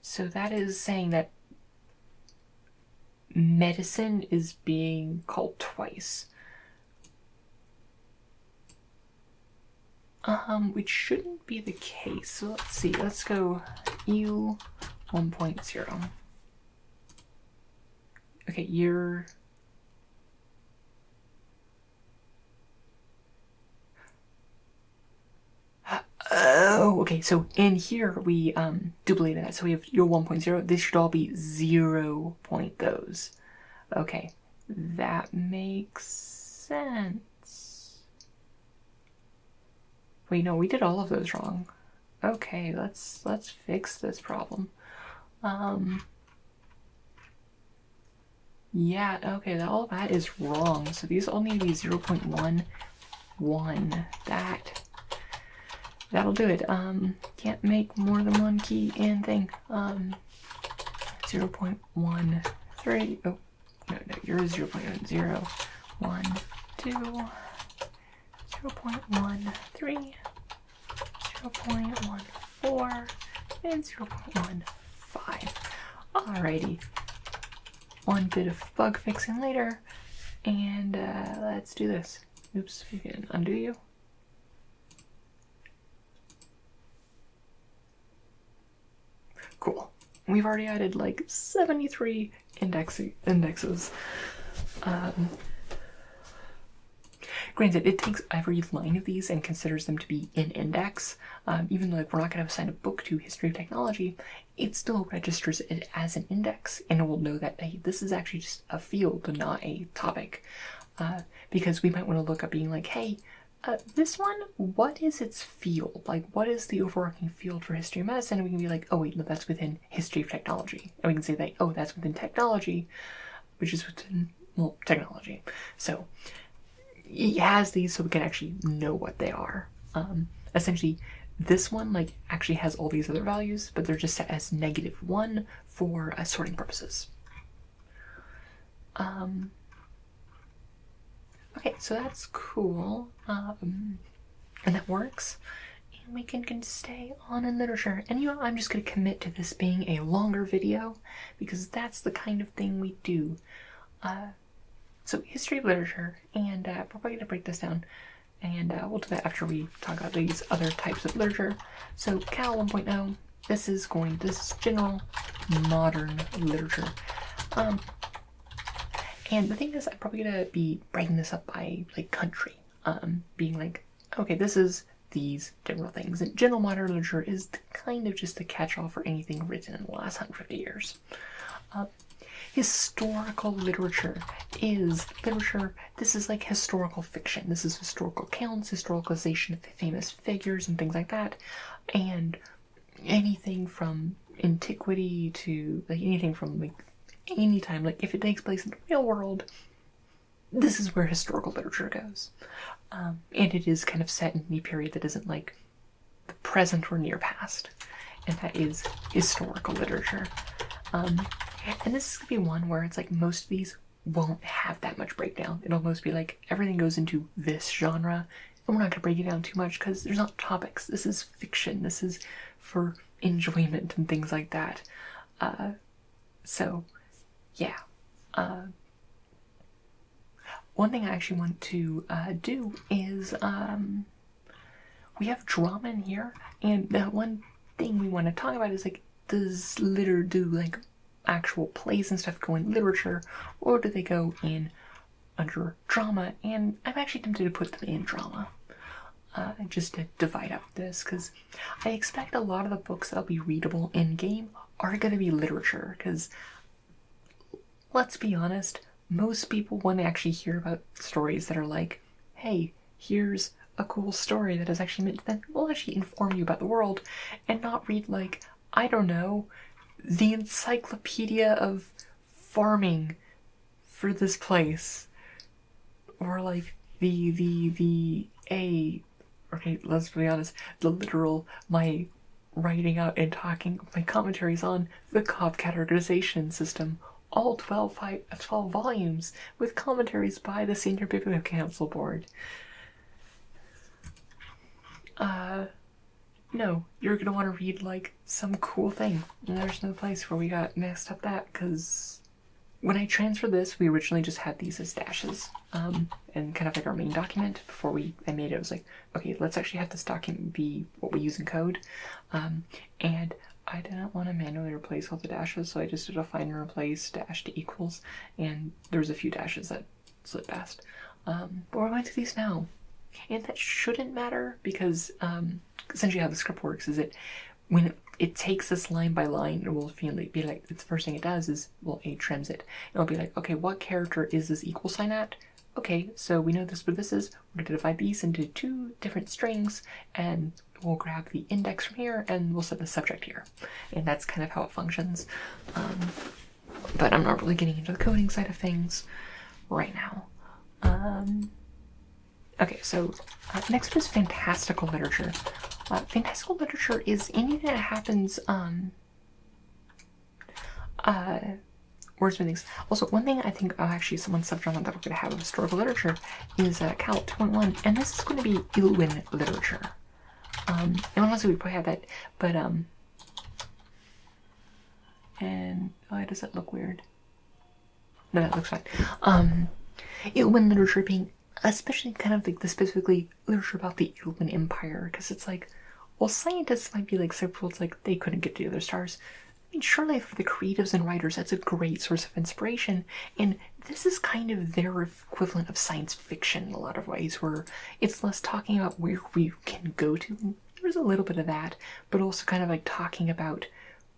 So that is saying that medicine is being called twice. Which shouldn't be the case. So let's see. Let's go il 1.0. Okay, you're... Oh, okay, so in here we duplicated that. So we have your 1.0. This should all be 0 point those. Okay, that makes sense. Wait, no, we did all of those wrong. Okay, let's fix this problem. Yeah, okay, all of that is wrong. So these all need to be 0.11. That'll do it. Can't make more than one key in thing. 0.13. Oh, no, you're 0.10. 1, 2, 0.13, 0.14, and 0.15. Alrighty. One bit of bug fixing later, and let's do this. Oops, we can undo you. Cool. We've already added like 73 indexes. Granted, it takes every line of these and considers them to be an index. Even though like, we're not going to assign a book to History of Technology, it still registers it as an index, and it will know that, hey, this is actually just a field, not a topic. Because we might want to look up being like, hey, this one, what is its field? Like, what is the overarching field for history of medicine? And we can be like, oh wait, no, that's within history of technology. And we can say that, oh, that's within technology, which is within, well, technology. So it has these so we can actually know what they are. Essentially, this one like actually has all these other values, but they're just set as -1 for sorting purposes. Okay, so that's cool, and that works, and we can stay on in literature. And you know, I'm just going to commit to this being a longer video, because that's the kind of thing we do. So history of literature, and we're probably going to break this down, and we'll do that after we talk about these other types of literature. So Cal 1.0, this is general modern literature. And the thing is, I'm probably gonna be breaking this up by like country, being like, okay, this is these general things. And general modern literature is kind of just the catch-all for anything written in the last 150 years. Historical literature is literature. This is like historical fiction. This is historical accounts, historicalization of famous figures and things like that. And anything from antiquity to like anything from like any time, like if it takes place in the real world, this is where historical literature goes. And it is kind of set in any period that isn't like the present or near past. And that is historical literature. And this is going to be one where it's like most of these won't have that much breakdown. It'll almost be like everything goes into this genre, and we're not going to break it down too much because there's not topics. This is fiction. This is for enjoyment and things like that. So, yeah. One thing I actually want to do is we have drama in here, and the one thing we want to talk about is like, does like actual plays and stuff go in literature, or do they go in under drama, and I'm actually tempted to put them in drama. Just to divide up this, because I expect a lot of the books that'll be readable in-game are going to be literature, because let's be honest, most people want to actually hear about stories that are like, hey, here's a cool story that is actually meant that will actually inform you about the world, and not read like, I don't know, the encyclopedia of farming for this place, or like okay, let's be honest, the literal, my writing out and talking, my commentaries on the Cobb categorization system, all 12 volumes, with commentaries by the Senior Biblical Council Board. No, you're gonna want to read, like, some cool thing. And there's no place where we got messed up that, because when I transferred this, we originally just had these as dashes, and kind of like our main document. Before I made it, I was like, okay, let's actually have this document be what we use in code, and I didn't want to manually replace all the dashes, so I just did a find and replace dash to equals, and there was a few dashes that slid past. But we're going to these now, and that shouldn't matter, because essentially how the script works is when it takes this line by line, it will be like, the first thing it does is, well, it trims it. It'll be like, okay, what character is this equal sign at? Okay, so we know this what this is. We're going to divide these into 2 different strings, and we'll grab the index from here, and we'll set the subject here. And that's kind of how it functions. But I'm not really getting into the coding side of things right now. Okay, so next is fantastical literature. Fantastical literature is anything that happens, wordsmithings. Also, one thing I think, actually someone subgenre that we're going to have of historical literature is Cal 2.1, and this is going to be Ilwin literature. And honestly, we probably have that, but, and, why does that look weird? No, that looks fine. Ilwin literature being especially kind of like the specifically literature about the Ilwin Empire, because it's like, well, scientists might be like it's like they couldn't get to the other stars. I mean, surely for the creatives and writers, that's a great source of inspiration, and this is kind of their equivalent of science fiction in a lot of ways, where it's less talking about where we can go to. There's a little bit of that, but also kind of like talking about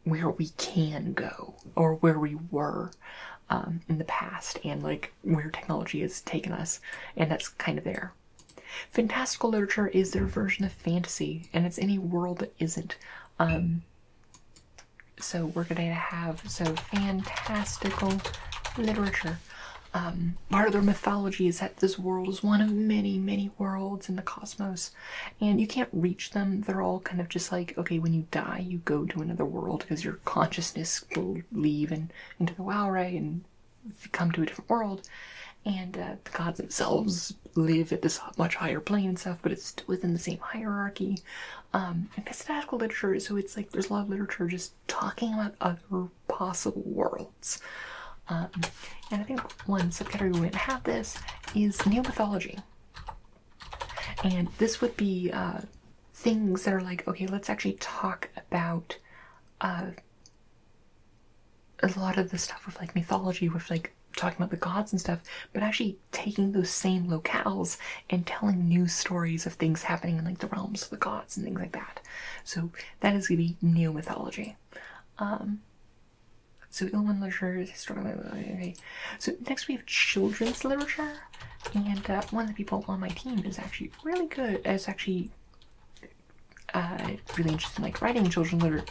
where we can go, or where we were in the past, and like where technology has taken us, and that's kind of there. Fantastical literature is their version of fantasy, and it's any world that isn't. So we're going to have, fantastical literature. Part of their mythology is that this world is one of many, many worlds in the cosmos, and you can't reach them. They're all kind of just like, okay, when you die, you go to another world because your consciousness will leave into the wow ray and come to a different world, and the gods themselves live at this much higher plane and stuff, but it's still within the same hierarchy. And fantastical literature, so it's like there's a lot of literature just talking about other possible worlds. And I think one subcategory we wouldn't have this is neo-mythology. And this would be things that are like, okay, let's actually talk about a lot of the stuff with like mythology, with like talking about the gods and stuff, but actually taking those same locales and telling new stories of things happening in like the realms of the gods and things like that. So that is going to be neo-mythology. So Ilman literature is historical. Okay. So next we have children's literature, and one of the people on my team is actually really good. Is actually really interested in like writing children's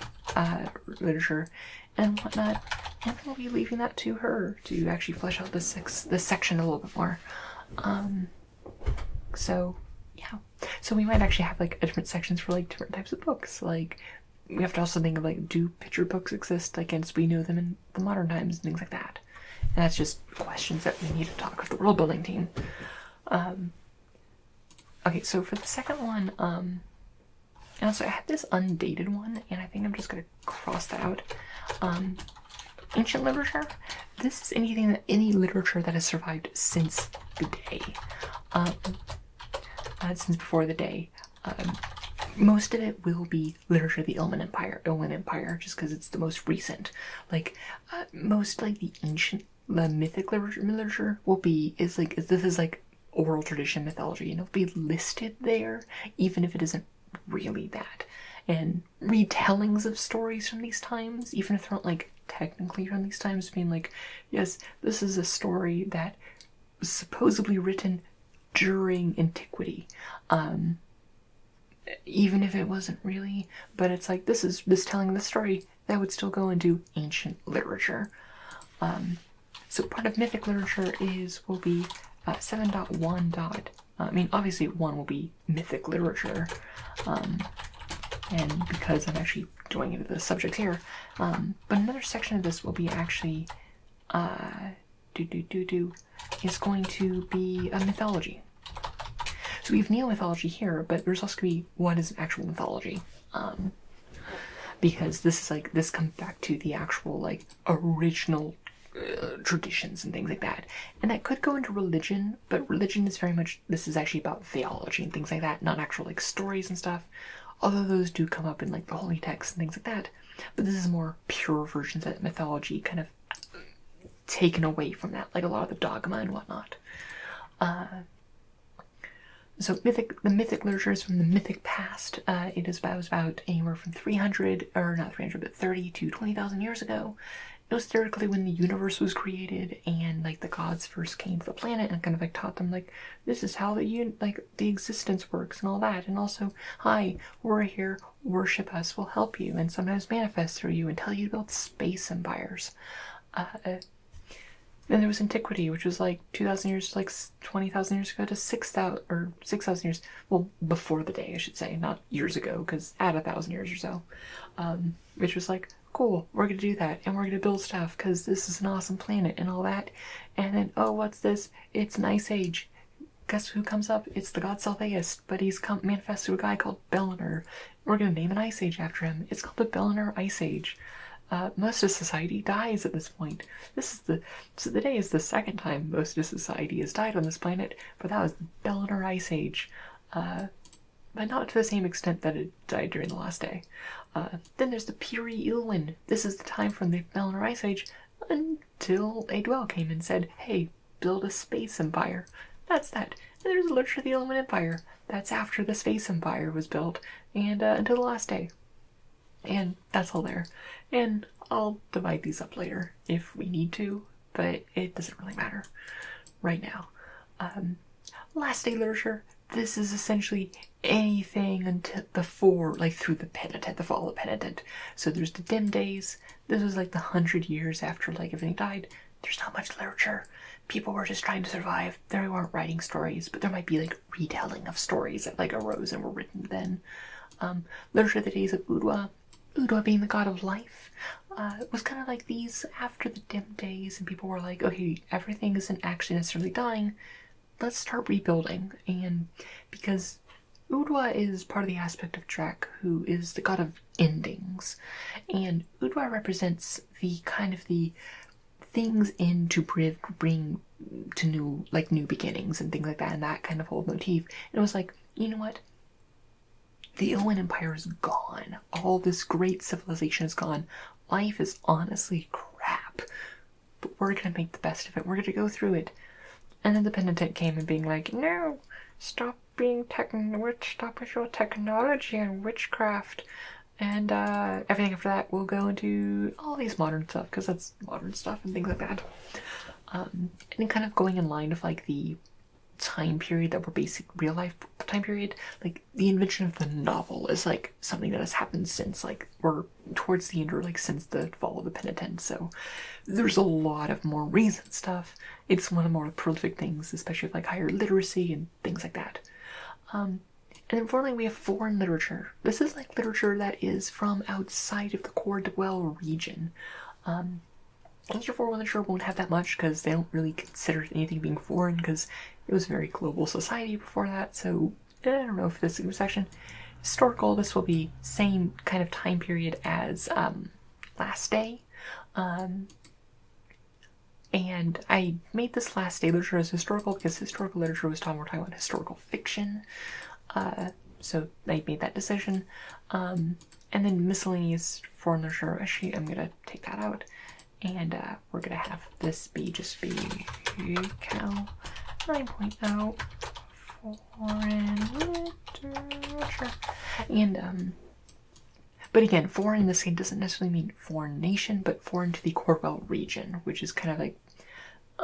literature and whatnot. And we'll be leaving that to her to actually flesh out this section a little bit more. So yeah. So we might actually have like different sections for like different types of books. Like, we have to also think of like, do picture books exist like as we know them in the modern times and things like that. And that's just questions that we need to talk with the world building team. Okay, so for the second one, and also I had this undated one, and I think I'm just gonna cross that out. Ancient literature. This is any literature that has survived since the day, since before the day. Most of it will be literature of the Ilwin Empire, just because it's the most recent. Like, most like the ancient the mythic literature will be, this is like oral tradition mythology, and it'll be listed there, even if it isn't really that. And retellings of stories from these times, even if they're not like technically from these times, being like, yes, this is a story that was supposedly written during antiquity, even if it wasn't really, but it's like, this telling the story that would still go into ancient literature. So part of mythic literature will be 7.1. I mean, obviously 1 will be mythic literature, and because I'm actually going into the subject here, but another section of this will be actually, is going to be a mythology. So we have neo-mythology here, but there's also going to be what is actual mythology. Because this comes back to the actual, like, original traditions and things like that. And that could go into religion, but religion is very much, this is actually about theology and things like that, not actual, like, stories and stuff. Although those do come up in, like, the holy texts and things like that. But this is more pure versions of mythology, kind of taken away from that, like a lot of the dogma and whatnot. So the mythic literature is from the mythic past. It was about anywhere from 30 to 20,000 years ago. It was theoretically when the universe was created, and like the gods first came to the planet and kind of like taught them, like, this is how the existence works and all that. And also, hi, we're here, worship us, we'll help you, and sometimes manifest through you and tell you to build space empires. Then there was antiquity, which was like 2,000 years, like 20,000 years ago to 6,000 or 6,000 years. Well, before the day, I should say, not years ago, because add 1,000 years or so. Which was like, cool, we're gonna do that, and we're gonna build stuff because this is an awesome planet and all that. And then, oh, what's this? It's an ice age. Guess who comes up? It's the god Saltheus, but he's manifests through a guy called Belenar. We're gonna name an ice age after him. It's called the Belenar Ice Age. Most of society dies at this point. So the day is the second time most of society has died on this planet, but that was the Belenar Ice Age. But not to the same extent that it died during the last day. Then there's the Piri Ilwin. This is the time from the Belenar Ice Age until a Dwell came and said, hey, build a space empire. That's that. And there's the literature of the Ilwin Empire. That's after the space empire was built, and until the last day. And that's all there. And I'll divide these up later if we need to, but it doesn't really matter right now. Last day literature. This is essentially anything until before, like through the penitent, the fall of the penitent. So there's the dim days. This was like the 100 years after like everything died. There's not much literature. People were just trying to survive. They weren't writing stories, but there might be like retelling of stories that like arose and were written then. Literature of the days of Udwa. Udwa being the god of life, was kind of like these after the dim days, and people were like, okay, everything isn't actually necessarily dying, let's start rebuilding. And because Udwa is part of the aspect of Drek, who is the god of endings, and Udwa represents the kind of the things in to bring to new beginnings and things like that, and that kind of whole motif. And it was like, you know what? The Ilwin Empire is gone. All this great civilization is gone. Life is honestly crap. But we're gonna make the best of it. We're gonna go through it. And then the penitent came and being like, no, stop stop with your technology and witchcraft. And everything after that will go into all these modern stuff, because that's modern stuff and things like that. And then kind of going in line with like the time period that we're basic real life time period, like the invention of the novel is like something that has happened since like we're towards the end, or like since the fall of the penitent. So there's a lot of more recent stuff. It's one of the more prolific things, especially with like higher literacy and things like that. And then finally we have foreign literature. This is like literature that is from outside of the core Dwell region. Ancient foreign literature won't have that much because they don't really consider anything being foreign, because it was a very global society before that. So I don't know if this is a section. Historical, this will be same kind of time period as Last Day. And I made this Last Day literature as historical because historical literature was more talking about historical fiction. So I made that decision. And then miscellaneous foreign literature, actually I'm going to take that out. And we're gonna have this just be Cal 9.0 foreign literature. And but again, foreign in this game doesn't necessarily mean foreign nation, but foreign to the Corwell region, which is kind of like,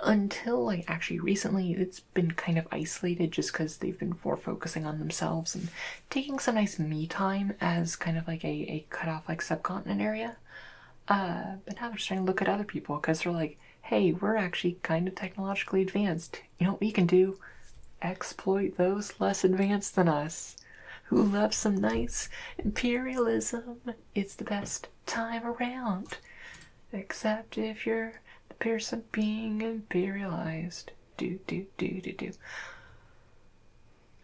until like actually recently, it's been kind of isolated just because they've been more focusing on themselves and taking some nice me time as kind of like a cut-off like subcontinent area. But now they're starting to look at other people because they're like, hey, we're actually kind of technologically advanced. You know what we can do? Exploit those less advanced than us, who love some nice imperialism. It's the best time around. Except if you're the person being imperialized. Do.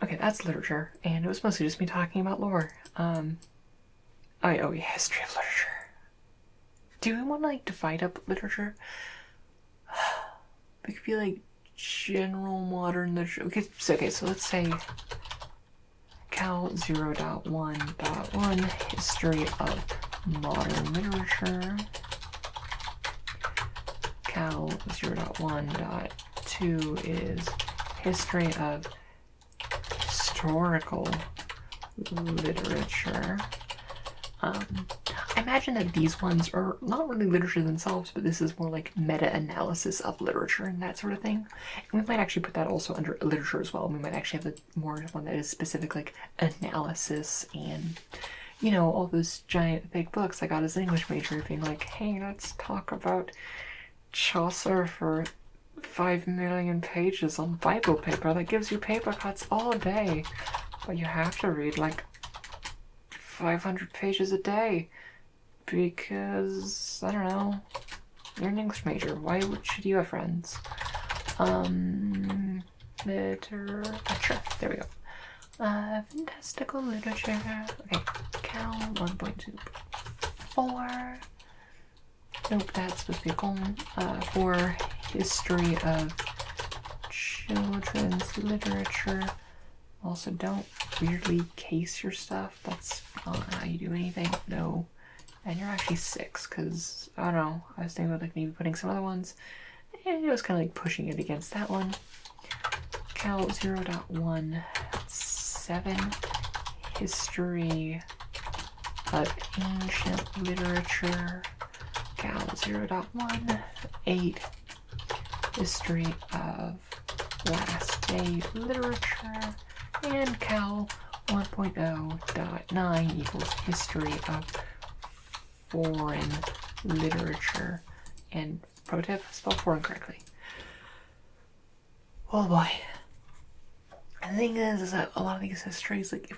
Okay, that's literature, and it was mostly just me talking about lore. History of literature. Do we want to like divide up literature? It could be like general modern literature. Okay, so let's say Cal 0.1.1 history of modern literature. Cal 0.1.2 is history of historical literature. I imagine that these ones are not really literature themselves, but this is more like meta-analysis of literature and that sort of thing. And we might actually put that also under literature as well. We might actually have more one that is specific, like analysis and, you know, all those giant big books I got as an English major being like, hey, let's talk about Chaucer for 5 million pages on Bible paper that gives you paper cuts all day. But you have to read like 500 pages a day because, I don't know, you're an English major. Why should you have friends? Literature. There we go. Fantastical literature. Okay, Cal 1.24. Nope, that's supposed to be a colon. For history of children's literature. Also, don't weirdly case your stuff. That's not how you do anything. No. And you're actually 6, because, I don't know, I was thinking about like maybe putting some other ones. And it was kind of like pushing it against that one. Cal 0.17 history of ancient literature. Cal 0.18 history of last day literature. And Cal 1.0.9 equals history of foreign literature. And pro tip, spell foreign correctly. Oh boy. The thing is that a lot of these histories, like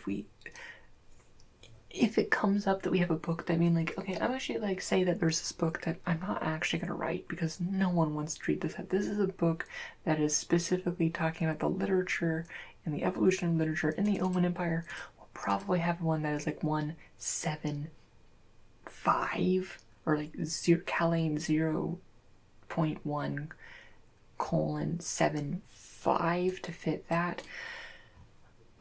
if it comes up that we have a book that like, okay, I'm actually like say that there's this book that I'm not actually going to write because no one wants to read this. This is a book that is specifically talking about the literature and the evolution of literature in the Oman Empire. We'll probably have one that is like 175 or like Calane 0.1:75 to fit that.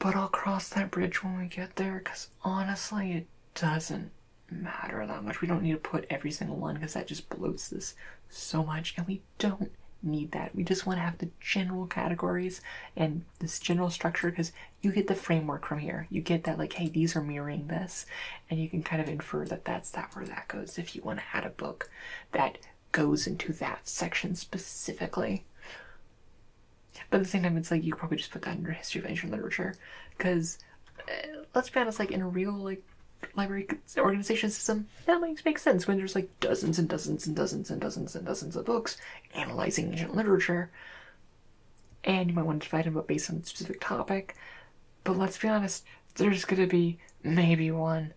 But I'll cross that bridge when we get there, because honestly, it doesn't matter that much. We don't need to put every single one, because that just bloats this so much, and we don't need that. We just want to have the general categories and this general structure, because you get the framework from here. You get that, like, hey, these are mirroring this, and you can kind of infer that that's where that goes if you want to add a book that goes into that section specifically. But at the same time, it's like you could probably just put that under history of ancient literature, because let's be honest, like in a real like library organization system, that makes sense when there's like dozens and dozens and dozens and dozens and dozens of books analyzing ancient literature, and you might want to divide them up based on a specific topic. But let's be honest, there's gonna be maybe one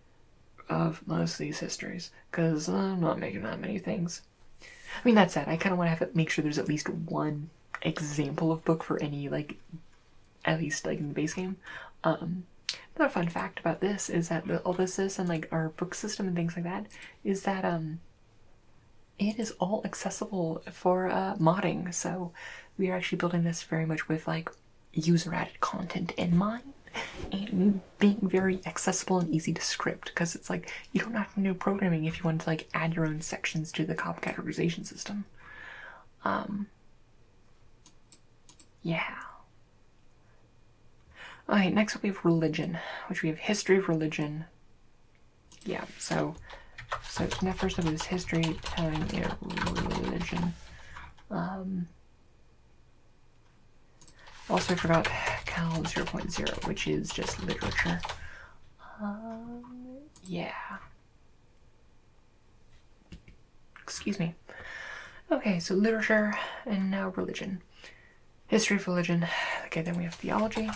of most of these histories, because I'm not making that many things. I mean, that said, I kind of want to have make sure there's at least one example of book for any, like, at least like in the base game. Another fun fact about this is that all this is, and like our book system and things like that, is that it is all accessible for modding. So we are actually building this very much with like user added content in mind. and being very accessible and easy to script, because it's like you don't have to know programming if you want to like add your own sections to the COP categorization system. Yeah. Alright, next up we have religion, which we have history of religion. Yeah, so now first up is history telling religion. Also I forgot Cal 0.0, which is just literature. Yeah. Excuse me. Okay, so literature and now religion. History of religion. Okay, then we have theology.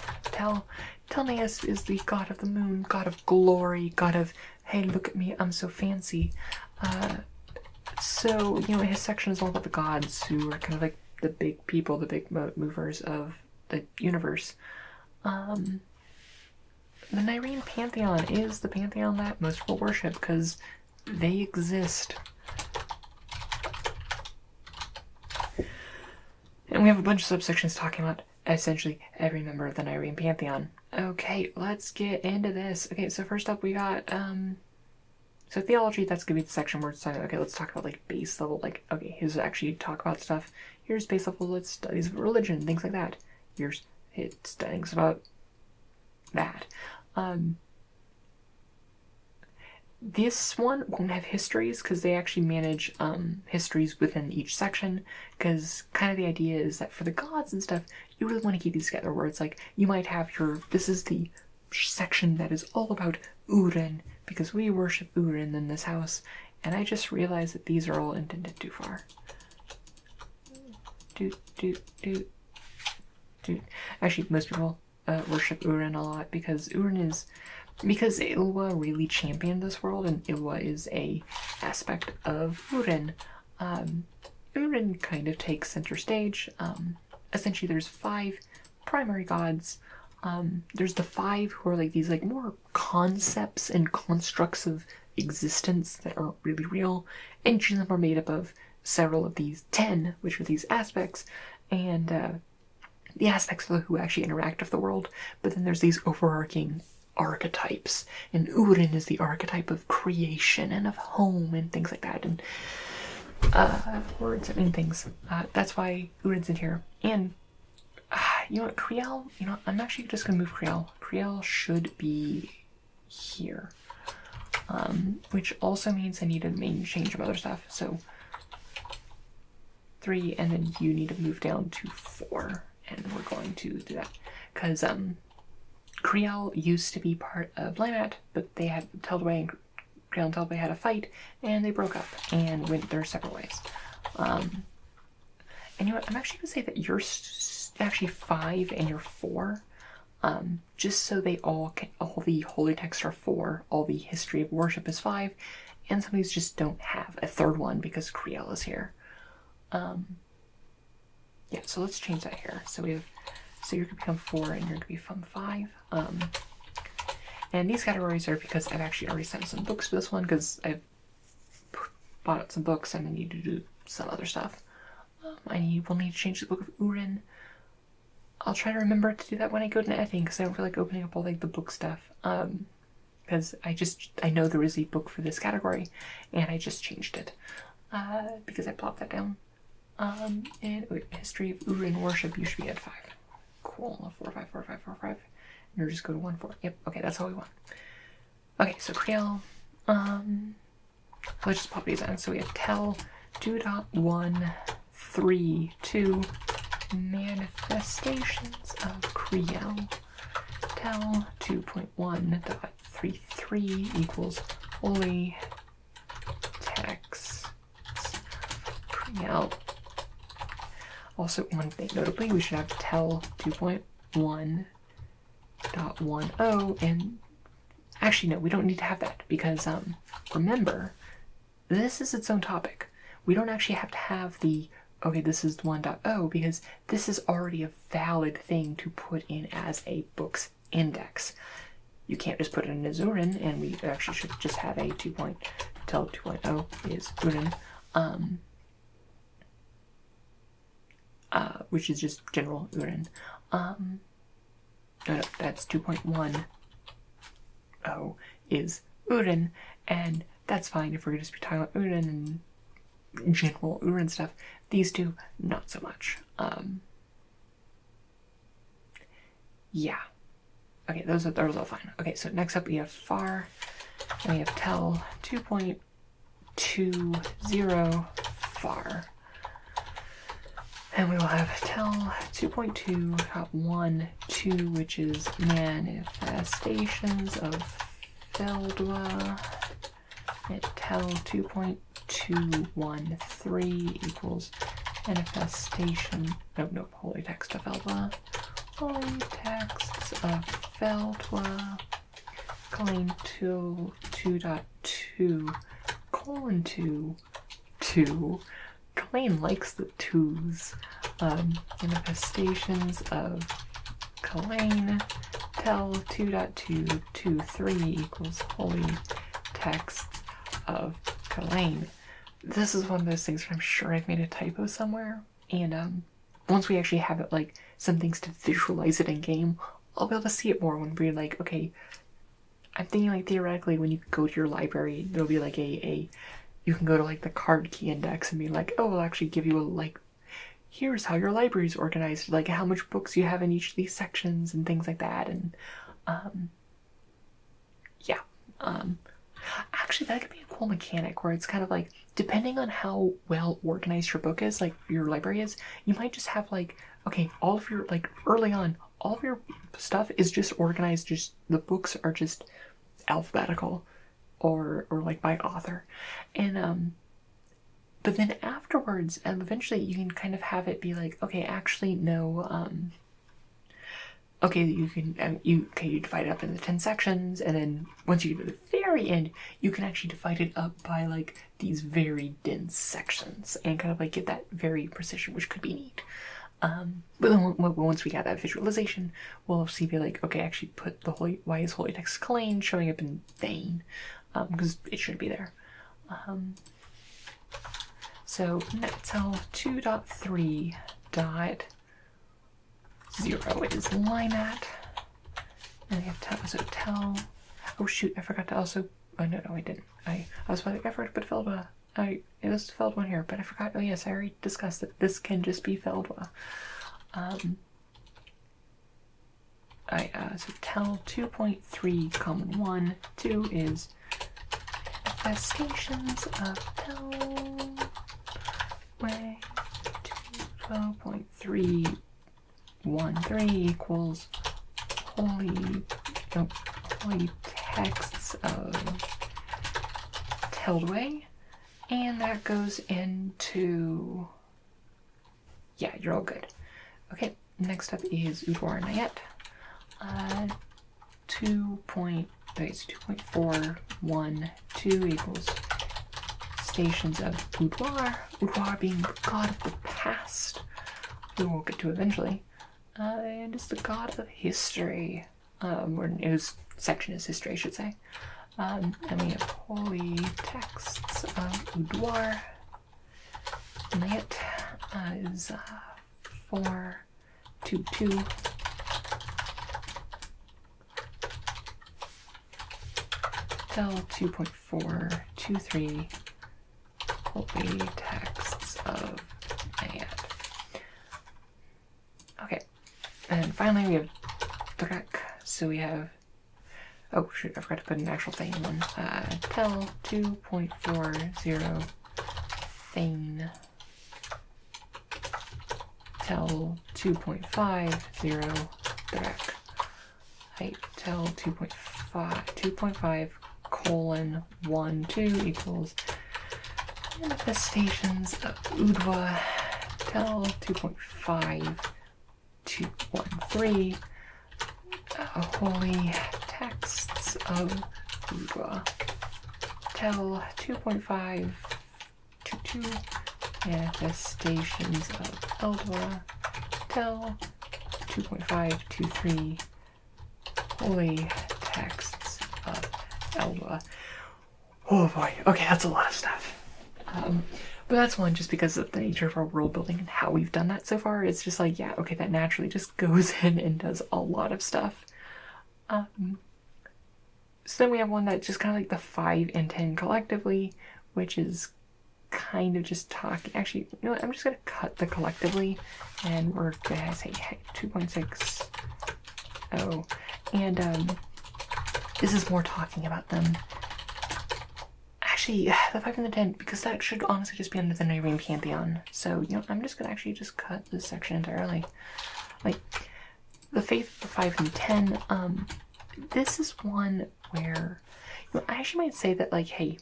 Telnius is the god of the moon, god of glory, god of, hey, look at me, I'm so fancy. So, his section is all about the gods who are kind of like the big people, the big movers of the universe. The Nyrene pantheon is the pantheon that most people worship because they exist. And we have a bunch of subsections talking about essentially every member of the Nyrene pantheon. Okay, let's get into this. Okay, so first up we got, so theology, that's gonna be the section where it's talking, okay, let's talk about like base level, like, okay, here's actually talk about stuff. Here's base level, let's studies of religion, things like that. Here's things about that. This one won't have histories because they actually manage histories within each section, because kind of the idea is that for the gods and stuff, you really want to keep these together where it's like you might have this is the section that is all about Uren because we worship Uren in this house, and I just realized that these are all indented too far. Actually, most people worship Uren a lot because Ilwa really championed this world, and Ilwa is a aspect of Uren. Uren kind of takes center stage. Essentially, there's 5 primary gods. There's the 5 who are like these like more concepts and constructs of existence that aren't really real, and each of them are made up of several of these 10, which are these aspects, and the aspects are who actually interact with the world. But then there's these overarching archetypes, and Uren is the archetype of creation and of home and things like that, and words and things. That's why Uren's in here. And you know what, Kriel, I'm actually just gonna move Kriel. Kriel should be here, which also means I need to change some other stuff. So 3, and then you need to move down to 4, and we're going to do that because Kriel used to be part of Lymat, but they had Teldway and Kriel and Teldway had a fight, and they broke up and went their separate ways. And you know what? I'm actually gonna say that you're actually 5 and you're 4, just so they all the holy texts are 4, all the history of worship is 5, and some of these just don't have a 3rd one because Kriel is here. Yeah, so let's change that here. So you're gonna become 4 and you're gonna become 5. And these categories are because I've actually already sent some books for this one because I've bought out some books and I need to do some other stuff. We'll need to change the Book of Uren. I'll try to remember to do that when I go to editing because I don't feel like opening up all like the book stuff. Because I know there is a book for this category and I just changed it because I plopped that down. And history of Uren worship, you should be at 5. Cool. 4, 5, 4, 5, 4, 5. And just go to 1, 4. Yep. Okay, that's all we want. Okay, so Kriel. Let's just pop these in. So we have Tel 2.132 manifestations of Kriel. Tel 2.1.33 equals holy texts Kriel. Also, one thing notably, we should have Tel 2.1.10, and actually no, we don't need to have that because remember, this is its own topic. We don't actually have to have the this is 1.0 because this is already a valid thing to put in as a book's index. You can't just put it in as Uren, and we actually should just have a Tel 2.0 is Uren. Which is just general Uren. no, that's 2.10 is Urin, and that's fine if we're just be talking about Urin and general Urin stuff. These two, not so much. Yeah. Okay, those are all fine. Okay, so next up we have far, and we have tel 2.20 far. And we will have tel 2.2.12, which is manifestations of Feldwa. And tel 2.213 equals manifestation. No, holy text of Feldwa. Holy texts of Feldwa. Claim 2.2 colon 2. Colleen likes the twos. Manifestations of Colleen. Tel 2.223 equals holy texts of Colleen. This is one of those things where I'm sure I've made a typo somewhere, and once we actually have it, like, some things to visualize it in game, I'll be able to see it more when we're like, okay, I'm thinking like theoretically when you go to your library, there'll be like you can go to like the card key index and be like, oh, we'll actually give you a like, here's how your library is organized, like how much books you have in each of these sections and things like that. And yeah, actually that could be a cool mechanic where it's kind of like, depending on how well organized your book is, like your library is, you might just have like, okay, all of your, like early on, all of your stuff is just organized, just the books are just alphabetical or like by author. And but then afterwards, eventually you can kind of have it be like, okay, actually no, okay, you can you divide it up into 10 sections, and then once you get to the very end, you can actually divide it up by like these very dense sections and kind of like get that very precision, which could be neat. But then once we got that visualization, we'll see be like, okay, actually put the holy, why is holy text Colleen showing up in vain? Because it should be there. So nettel 2.3.0 is line at, and we have tel, oh shoot, I forgot to also, oh no, I didn't. I was like, I forgot to put Feldwa. It was Feldwa here, but I forgot. Oh yes, I already discussed that this can just be Feldwa. So tel 2.3, 2 is manifestations of tel way 12.313 equals holy texts of Teldway. And that goes into, yeah, you're all good. Okay, next up is Udwar Nayet. 2.412 equals stations of Udwar. Udwar being the god of the past, who we'll get to eventually, and is the god of history. Or his section is history, I should say. And we have holy texts of Udwar. And that is 422. Tel 2.423 holy texts of Nayat. Okay, and finally we have Drek. So we have, oh shoot, I forgot to put an actual thing in one. Tel 2.40 Thane. Tel 2.50 Drek. Height tel 2.5 colon 12 equals manifestations of Udwa. Tel 2.5213 holy texts of Udwa. Tel 2.522 manifestations of Eldwa. Tel 2.523 holy texts of Eldwa. Oh boy, okay, that's a lot of stuff. But that's one just because of the nature of our world building and how we've done that so far. It's just like, yeah, okay, that naturally just goes in and does a lot of stuff. So then we have one that's just kind of like the 5 and 10 collectively, which is kind of just talking. Actually, you know what? I'm just going to cut the collectively, and we're going to say, hey, 2.60. And this is more talking about them. Actually, the 5 and the 10, because that should honestly just be under the Nyrene Pantheon. So, you know, I'm just going to actually just cut this section entirely. Like, the faith, the 5 and 10, this is one where, you know, I actually might say that, like, hey,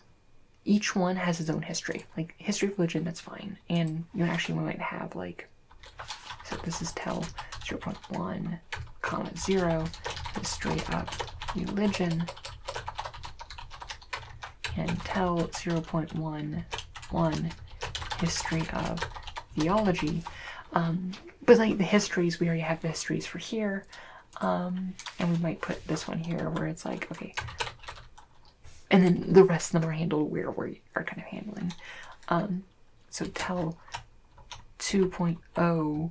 each one has its own history. Like, history of religion, that's fine. And, you know, actually we might have, like, so this is tell 0.1, comma 0, history of religion, and tell 0.11, history of theology. But like the histories, we already have the histories for here. And we might put this one here where it's like, okay. And then the rest of them are handled where we are kind of handling. So tell 2.0,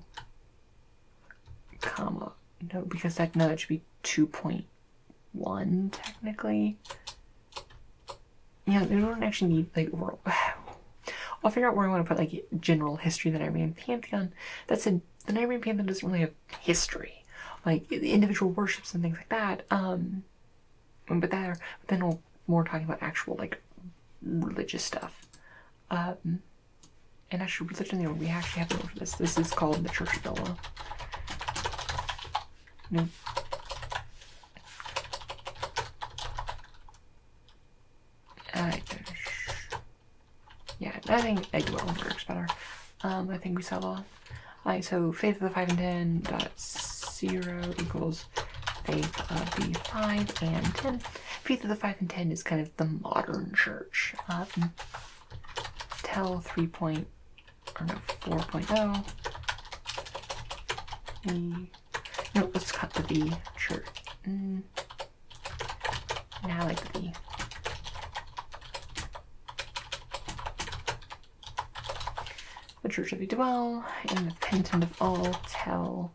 comma, no, because that should be 2.1 technically. Yeah, we don't actually need, like, I'll figure out where I want to put, like, general history of the Nyrene Pantheon. That said, the Nyrene Pantheon doesn't really have history. Like, individual worships and things like that. But then we're more talking about actual, like, religious stuff. And actually, religion, you know, we actually have to know for this. This is called the Church of Noah. Nope. Yeah, I think Egwell works better. I think we settle. Alright, so faith of the 5 and 10 dot 0 equals faith of the 5 and 10. Faith of the 5 and 10 is kind of the modern church. Tell 4.0. No, let's cut the V church. Now I like the V. The Church of the Dwell, and the Penitent of all, tell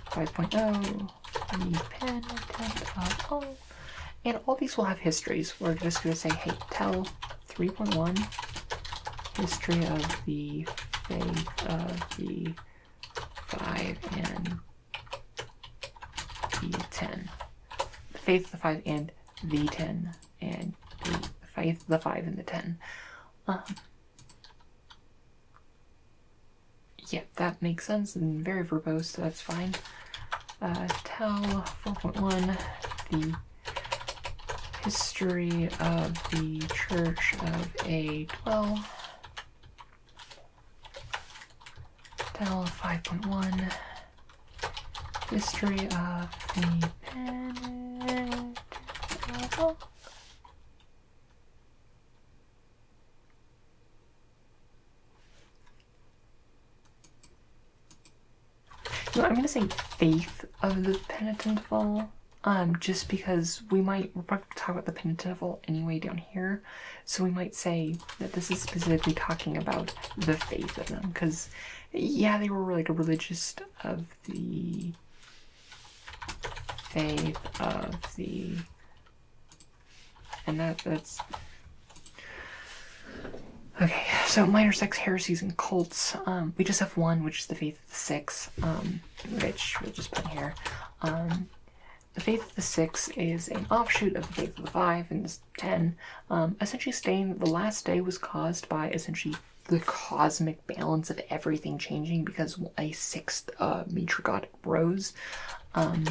5.0, the Penitent of all. And all these will have histories. We're just going to say, hey, tell 3.1, history of the faith of the 5 and the 10. The faith of the 5 and the 10, and the faith of the 5 and the 10. Yeah, that makes sense and very verbose, so that's fine. Tell 4.1, the history of the Church of A12. Tell 5.1, history of the Penitent. No, I'm gonna say faith of the Penitent of all, just because we're probably talk about the Penitent of all anyway down here, so we might say that this is specifically talking about the faith of them, because, yeah, they were like a religious of the faith of the, and that's okay. So minor sects, heresies, and cults. We just have one, which is the faith of the 6, which we'll just put here. The faith of the 6 is an offshoot of the faith of the 5 and the 10, essentially stating that the last day was caused by essentially the cosmic balance of everything changing because a 6th major god rose. And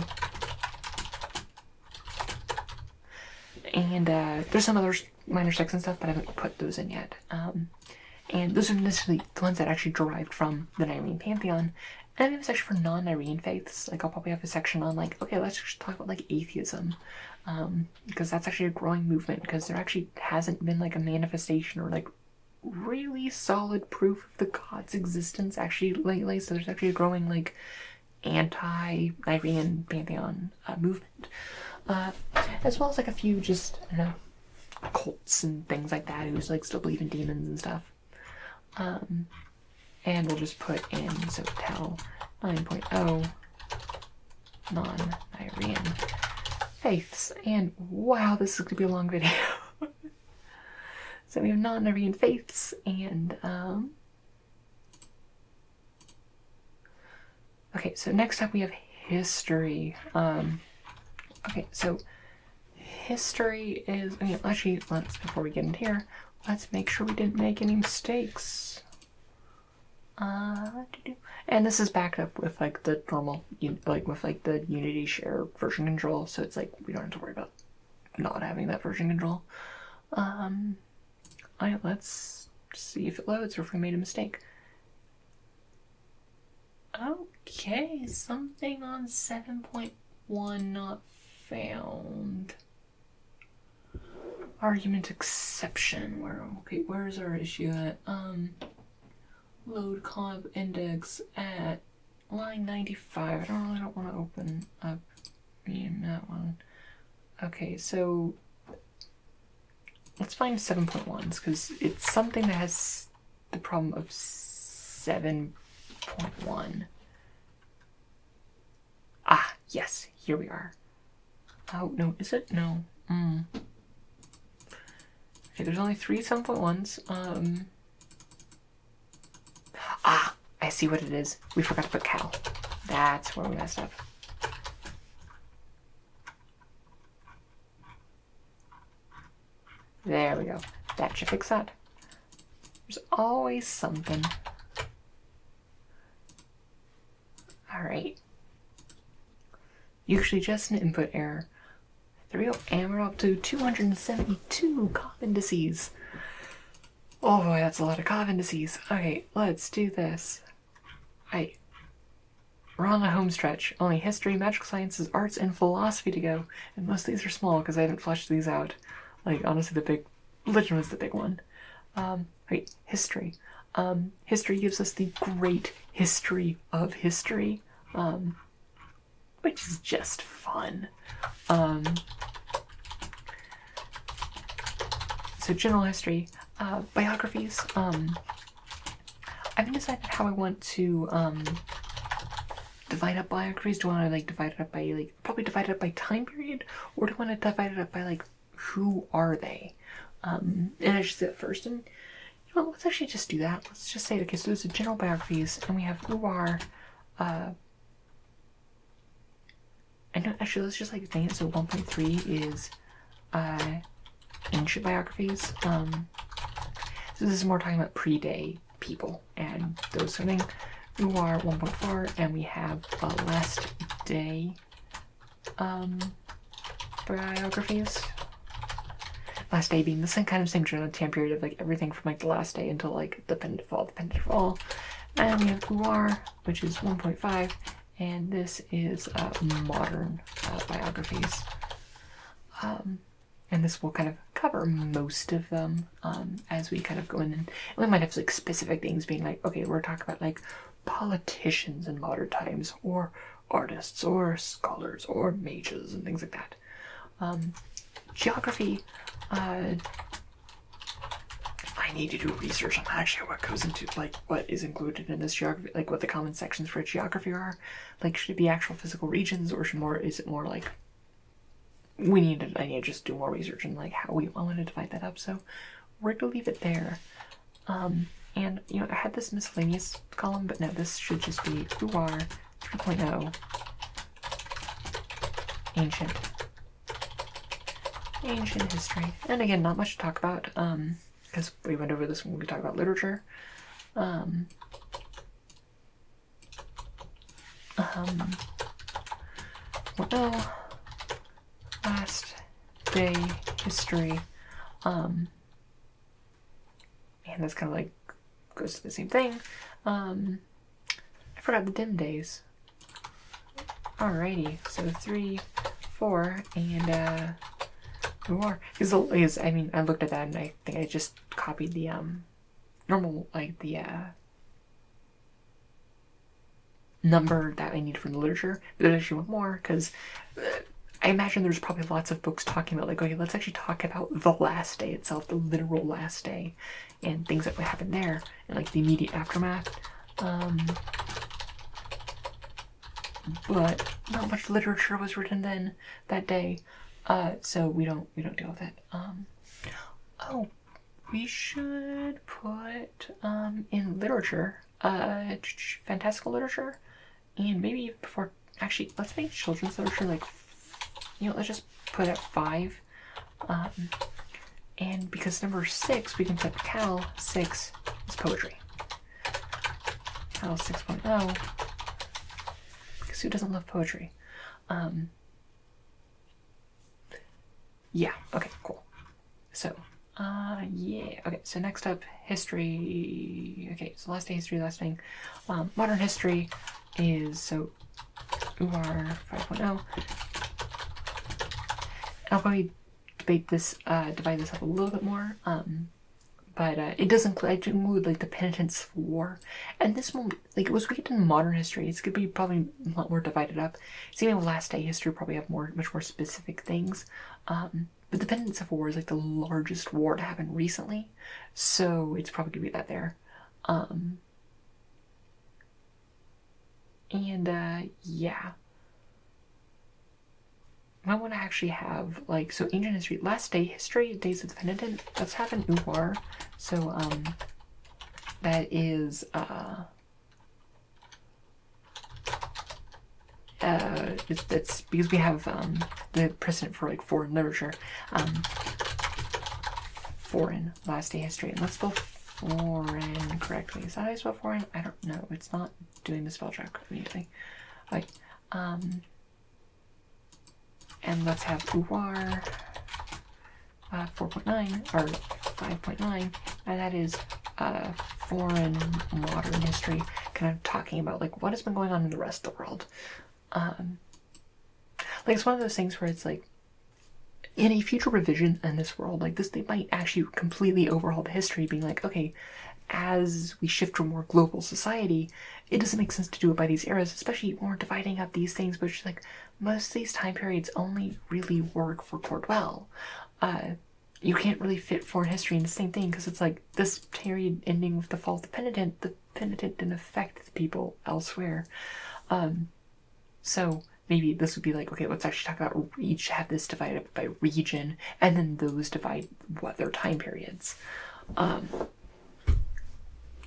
there's some other minor sects and stuff, but I haven't put those in yet. And those are necessarily the ones that actually derived from the Nyrene Pantheon. And then we have a section for non-Nyrene faiths. Like, I'll probably have a section on, like, okay, let's just talk about, like, atheism. Because that's actually a growing movement, because there actually hasn't been, like, a manifestation or, like, really solid proof of the god's existence actually lately. So there's actually a growing, like, anti-Nyrene Pantheon movement. As well as, like, a few just, I don't know, cults and things like that who's, like, still believe in demons and stuff. And we'll just put in, so tell 9.0 non-Nigerian faiths. And wow, this is going to be a long video. So we have non-Nigerian faiths, and okay, so next up we have history. Okay, so history is, actually, before we get in here, let's make sure we didn't make any mistakes. And this is backed up with like the normal, with like the Unity share version control, so it's like we don't have to worry about not having that version control. Alright, let's see if it loads or if we made a mistake. Okay, something on 7.1 not found. Argument exception. Where's our issue at? Load comp index at line 95. I don't want to open up that one. Okay, so let's find 7.1s because it's something that has the problem of 7.1. Ah, yes, here we are. Oh, no, is it? No. Okay, there's only 3 7.1s. Ah, I see what it is. We forgot to put cow. That's where we messed up. There we go. That should fix that. There's always something. Alright. Usually just an input error. There we go. And we're up to 272 cob indices. Oh boy, that's a lot of cob indices. Okay, let's do this. Right. We're on the home stretch. Only history, magical sciences, arts, and philosophy to go. And most of these are small because I haven't fleshed these out. Like, honestly, the big religion was the big one. Right, history. History gives us the great history of history, which is just fun. So general history, biographies. I haven't decided how I want to divide up biographies. Do I want to like divide it up by probably divide it up by time period, or do I want to divide it up by like who are they? And I should say that first. And let's actually just do that. Let's just say, okay, so there's the general biographies, and we have who are. I know, actually, let's just like think it. So 1.3 is ancient biographies. So this is more talking about pre-day people and those sort of things. Who are 1.4, and we have last day biographies. Last day being the same general time period of like everything from like the last day until like the fall. And we have who are, which is 1.5, and this is modern biographies. And this will kind of cover most of them as we kind of go in. And we might have like specific things being like, okay, we're talking about like politicians in modern times, or artists, or scholars, or mages, and things like that. Geography. I need to do research on actually what goes into like what is included in this geography, like what the common sections for geography are. Like, should it be actual physical regions, or is it more like I need to just do more research and like how I want to divide that up. So we're gonna leave it there. And I had this miscellaneous column, but no, this should just be who are 3.0 ancient history. And again, not much to talk about because we went over this when we talked about literature. Last day history. And this kind of like goes to the same thing. I forgot the dim days. Alrighty, so 3, 4, and who are? Because I mean, I looked at that and I think I just copied the normal, like the number that I need from the literature, but there's actually one more because I imagine there's probably lots of books talking about like, okay, let's actually talk about the last day itself, the literal last day, and things that would happen there, and like the immediate aftermath. But not much literature was written then that day, so we don't deal with it. Oh, we should put in literature, fantastical literature, and maybe before. Actually, let's make children's literature like, let's just put at 5. And because number 6, we can put Cal 6 is poetry. Cal 6.0. Because who doesn't love poetry? Yeah, okay, cool. So, yeah, okay, so next up, history. Okay, so last day history, last thing. Modern history is, so, UR 5.0. I'll probably divide this up a little bit more, but it does include like the Penitence War, and this one, like, it was we get in modern history, it's gonna be probably a lot more divided up. So even last day history probably have much more specific things, but the Penitence War is like the largest war to happen recently, so it's probably gonna be that there. Yeah. I want to actually have, like, so ancient history, last day history, days of the penitent, let's have an UR, so, that is, that's because we have, the precedent for, like, foreign literature, foreign, last day history, and let's spell foreign correctly. Is that how I spell foreign? I don't know, it's not doing the spell check immediately. Like, and let's have UR 4.9 or 5.9, and that is foreign modern history, kind of talking about like what has been going on in the rest of the world. Like, it's one of those things where it's like, in a future revision in this world like this, they might actually completely overhaul the history, being like, okay, as we shift to a more global society, it doesn't make sense to do it by these eras, especially when we're dividing up these things, which, like, most of these time periods only really work for Cordwell. You can't really fit foreign history in the same thing, because it's like, this period ending with the fall of the penitent didn't affect the people elsewhere. So maybe this would be like, okay, let's actually talk about each have this divided up by region, and then those divide what their time periods.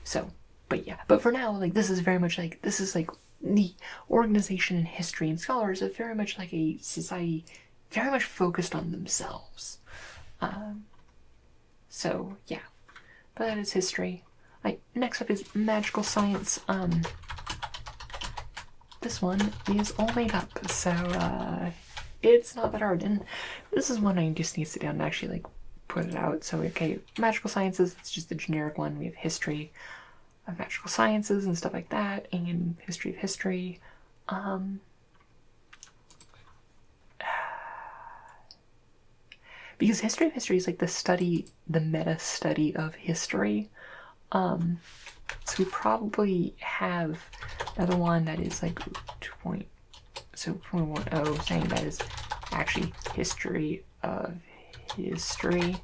So, but yeah, but for now, like, this is very much like, this is like the organization in history and scholars are very much like a society very much focused on themselves. So yeah, but that is history. Like, next up is magical science. This one is all made up, so it's not that hard, and this is one I just need to sit down and actually like put it out. So okay, magical sciences, it's just the generic one. We have history of magical sciences and stuff like that, and history of history. Because history of history is like the meta study of history. So we probably have another one that is like 2.10 saying that is actually history of history.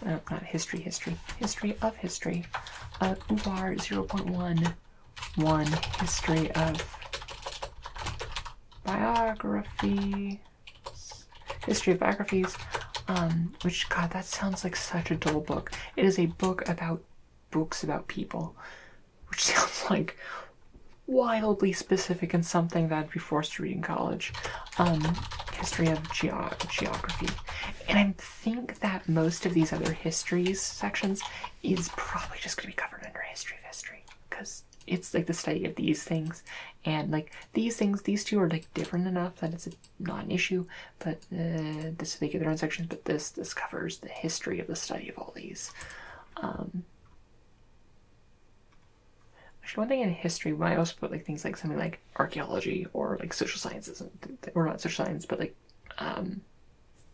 No, not history of history. UR 0.11 history of biography. History of biographies. Which, God, that sounds like such a dull book. It is a book about books about people, which sounds like wildly specific and something that I'd be forced to read in college. History of geography. And I think that most of these other histories sections is probably just going to be covered under history of history, because it's like the study of these things, and like these two are like different enough that it's not an issue, but this, they get their own sections, but this covers the history of the study of all these. Actually, one thing in history, we might also put like things like something like archaeology or like social sciences, or not social science, but like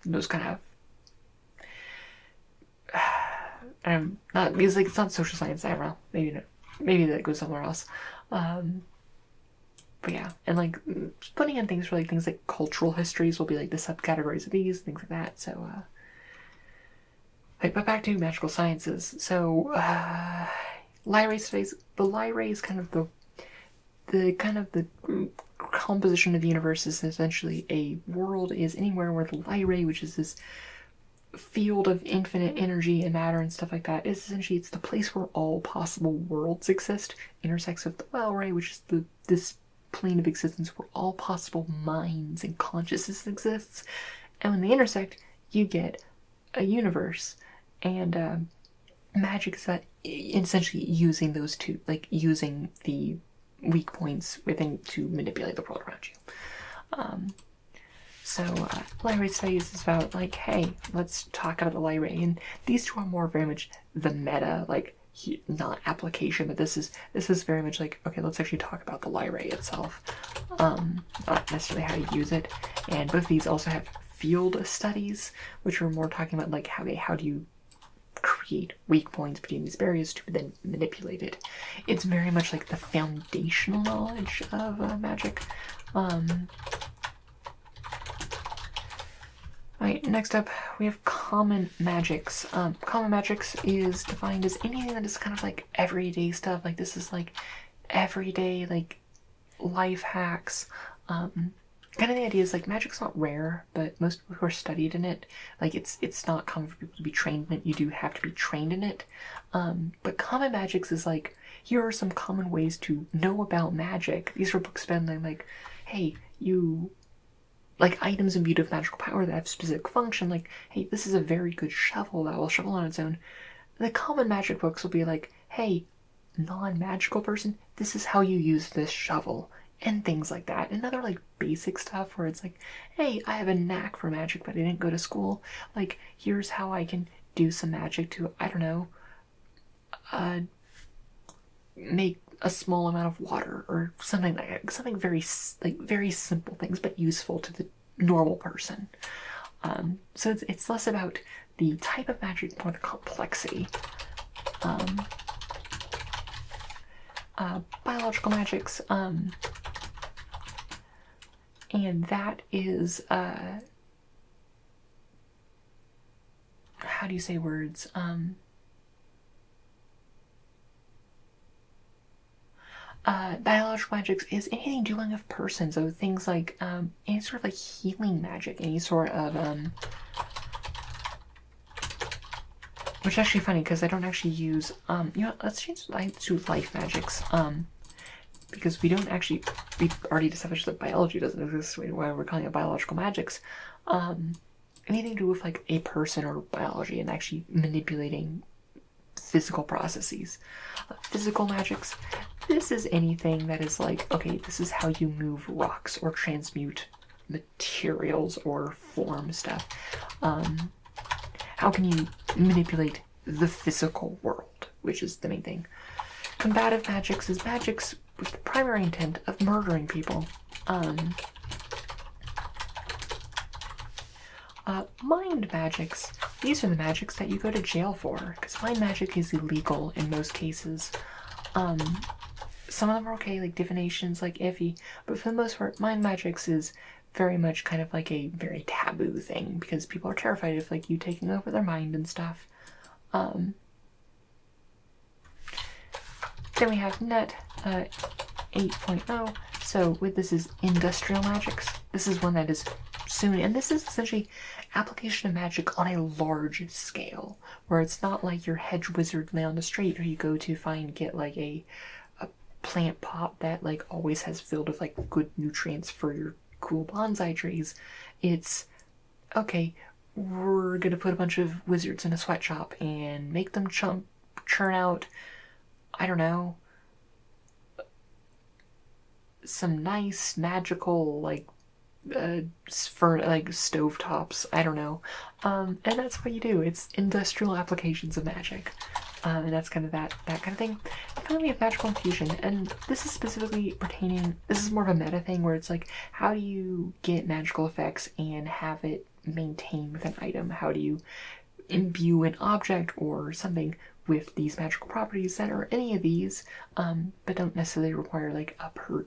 those kind of not, because like it's not social science. I don't know. Maybe that goes somewhere else. but yeah, and like putting in things for like things like cultural histories will be like the subcategories of these, things like that. So, but back to magical sciences. So, Lyrae studies. The Lyrae is kind of the composition of the universe is essentially a world is anywhere where the Lyrae, which is this field of infinite energy and matter and stuff like that, is essentially it's the place where all possible worlds exist, intersects with the Well Ray, which is this plane of existence where all possible minds and consciousness exists, and when they intersect, you get a universe. And magic is that essentially using those two, like using the weak points within to manipulate the world around you. So Lyrae studies is about like, hey, let's talk about the Lyrae, and these two are more very much the meta, like not application, but this is very much like, okay, let's actually talk about the Lyrae itself, not necessarily how to use it. And both of these also have field studies, which are more talking about like how do you create weak points between these barriers to then manipulate it. It's very much like the foundational knowledge of magic. Alright, next up we have common magics. Common magics is defined as anything that is kind of like everyday stuff. Like this is like everyday like life hacks. Kind of the idea is like magic's not rare, but most people who are studied in it, like it's not common for people to be trained in it. You do have to be trained in it. But common magics is like, here are some common ways to know about magic. These are books spending like, hey, you like items imbued with magical power that have specific function, like, hey, this is a very good shovel that will shovel on its own. The common magic books will be like, hey, non-magical person, this is how you use this shovel, and things like that. And other like basic stuff where it's like, hey, I have a knack for magic but I didn't go to school, like here's how I can do some magic to, I don't know, make a small amount of water or something like that. Something very simple things, but useful to the normal person. So it's less about the type of magic, more the complexity. Biological magics, and that is how do you say words? Biological magics is anything dealing with persons, so things like any sort of like healing magic, any sort of which is actually funny because I don't actually use you know, let's do life magics, because we already established that biology doesn't exist, why we're calling it biological magics. Anything to do with like a person or biology and actually manipulating physical processes. Physical magics, this is anything that is like, okay, this is how you move rocks or transmute materials or form stuff. How can you manipulate the physical world, which is the main thing. Combative magics is magics with the primary intent of murdering people. Mind magics. These are the magics that you go to jail for, because mind magic is illegal in most cases. Some of them are okay, like divination's like iffy, but for the most part, mind magics is very much kind of like a very taboo thing, because people are terrified of like you taking over their mind and stuff. Then we have net 8.0. So with this is industrial magics. This is one that is soon, and this is essentially application of magic on a large scale, where it's not like your hedge wizard lay on the street, or you go to get like a plant pot that like always has filled with like good nutrients for your cool bonsai trees. It's okay, we're gonna put a bunch of wizards in a sweatshop and make them churn out, I don't know, some nice magical like for like stovetops, I don't know, and that's what you do. It's industrial applications of magic, and that's kind of that kind of thing. And finally, we have magical infusion, and this is specifically pertaining. This is more of a meta thing where it's like, how do you get magical effects and have it maintained with an item? How do you imbue an object or something with these magical properties that are any of these, but don't necessarily require like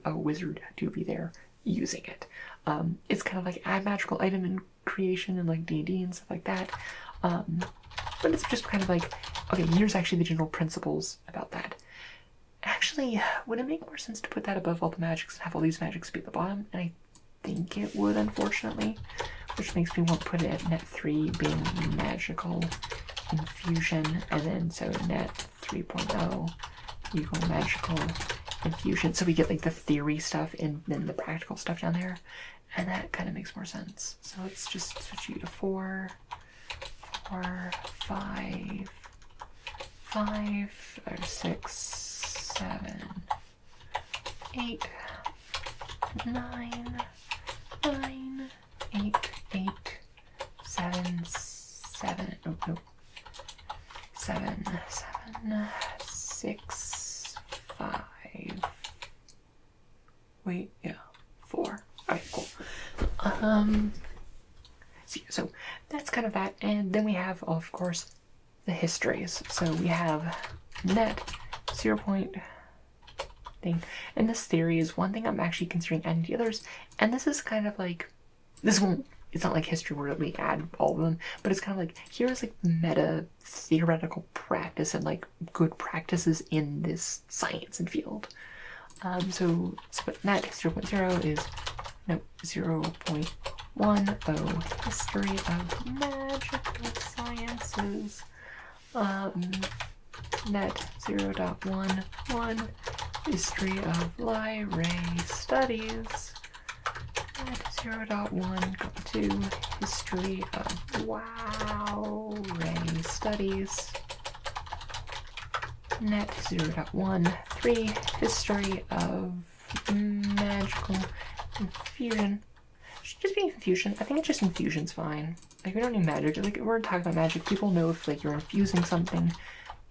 a wizard to be there using it. It's kind of like add magical item in creation and like D&D and stuff like that. But it's just kind of like, okay, here's actually the general principles about that. Actually, would it make more sense to put that above all the magics and have all these magics be at the bottom? And I think it would, unfortunately, which makes me want to put it at net 3 being magical infusion, and then so net 3.0 equal magical infusion. So we get like the theory stuff and then the practical stuff down there, and that kind of makes more sense. So let's just switch you to 4, 4, 5, 5, 6, 7, 8, 9, 9, 8, 8, 7, 7, oh no, 7, 7, 6, 5, wait, yeah, 4. Alright, cool. So that's kind of that, and then we have, of course, the histories. So we have net 0 point thing, and this theory is one thing I'm actually considering adding to the others, and this is kind of like, this won't, it's not like history where we add all of them, but it's kind of like, here's like meta theoretical practice and like good practices in this science and field. So net 0.0 is no 0.10 history of magical sciences. Net 0.11 history of Lyrae studies. Net 0.1.2 history of Wow-Ray studies. Net 0.13 history of magical infusion. Should just be infusion. I think it's just infusion's fine. Like, we don't need magic. Like, we're talking about magic. People know if like you're infusing something,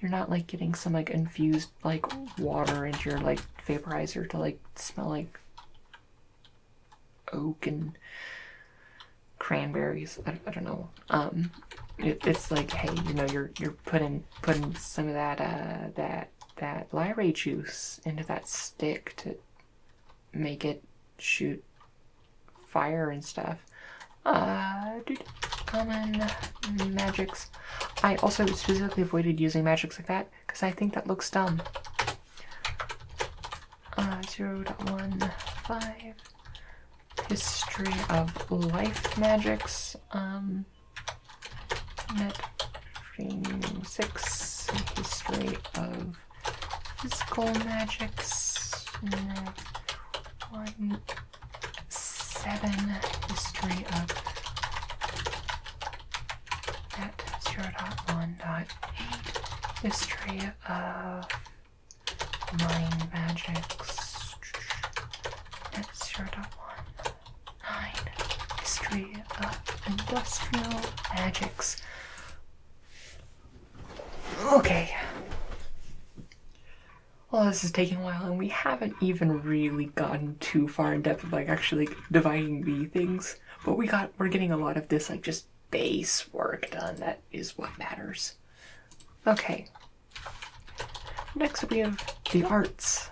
you're not like getting some like infused like water into your like vaporizer to like smell like oak and cranberries. I don't know. It's like, hey, you know, you're putting some of that Lyrae juice into that stick to make it shoot fire and stuff. Common magics. I also specifically avoided using magics like that because I think that looks dumb. 0.15 history of life magics. Net 6 history of physical magics. Net 1.7 history of net 0.1.8 history of mind magics. Net 0.19 history of industrial magics. Okay. Well, this is taking a while, and we haven't even really gotten too far in depth of like actually like, dividing the things. But we're getting a lot of this like just base work done. That is what matters. Okay. Next we have the arts.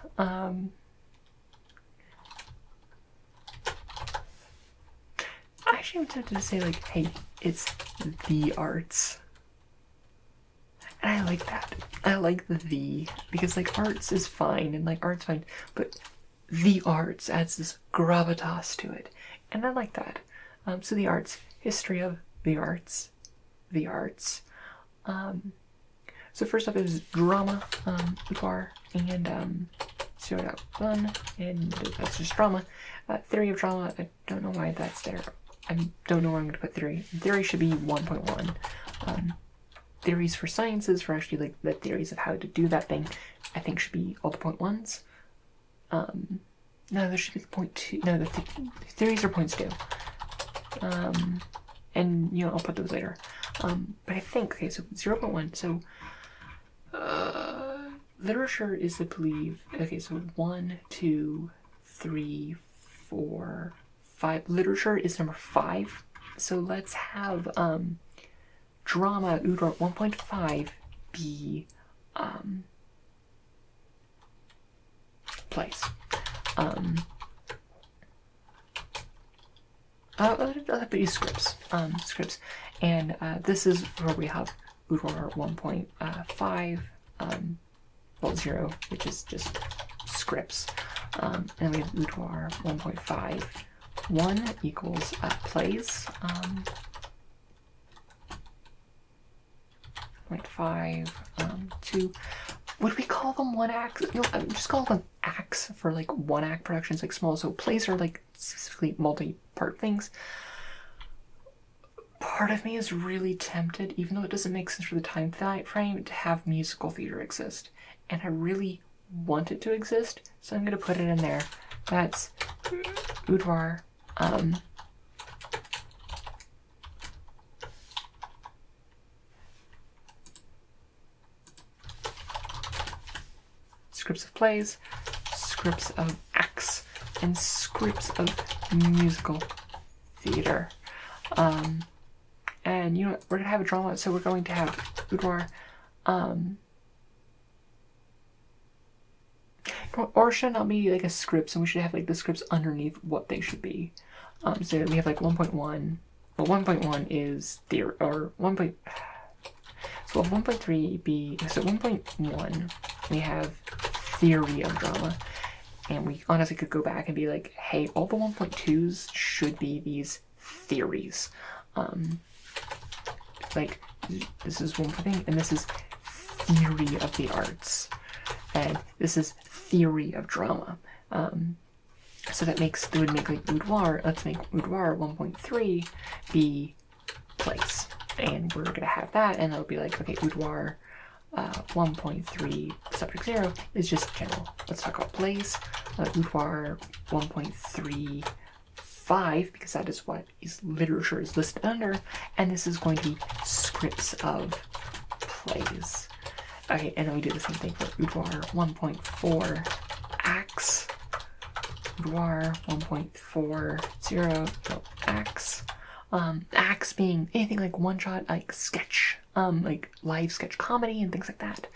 Actually, I'm tempted to say like, hey, it's the arts. And I like that. I like the because like arts is fine and like art's fine, but the arts adds this gravitas to it, and I like that. So the arts, history of the arts, the arts. So first up is drama, Utar, and 0.1, and that's just drama. Theory of drama. I don't know why that's there. I don't know where I'm going to put theory. Theory should be 1.1. Theories for sciences, for actually like the theories of how to do that thing, I think should be all the 0.1s. No, there should be the 0.2. No, the theories are 0.2. And you know, I'll put those later. But I think, okay, so 0.1. So literature is to believe. Okay, so 1, 2, 3, 4, 5. Literature is number 5. So let's have drama Udor 1.5 be plays. I'll use scripts. Scripts, and this is where we have boudoir 1.5, well 0, which is just scripts, and we have boudoir 1.5. 1 equals plays. 0.5, 2. Would we call them one act? No, just call them acts for like one act productions, like small. So plays are like specifically multi-part things. Part of me is really tempted, even though it doesn't make sense for the time frame, to have musical theater exist. And I really want it to exist, so I'm going to put it in there. That's boudoir. Scripts of plays, scripts of acts, and scripts of musical theater. And you know what? We're going to have a drama, so we're going to have boudoir, or should not be like a script, so we should have like the scripts underneath what they should be. So we have like 1.1. Well, 1.1 is theory, or 1. So 1.3 be, so 1.1 we have theory of drama, and we honestly could go back and be like, hey, all the 1.2s should be these theories. Like this is one thing, and this is theory of the arts, and this is theory of drama. So that would make like boudoir. Let's make boudoir 1.3 be plays, and we're gonna have that, and that'll be like, okay, boudoir 1.3 subject 0 is just general. Let's talk about plays. Boudoir 1.35, because that is what literature is listed under, and this is going to be scripts of plays. Okay, and then we do the same thing for boudoir 1.4 acts, boudoir 1.40 acts. Acts being anything like one shot, like sketch, like live sketch comedy and things like that.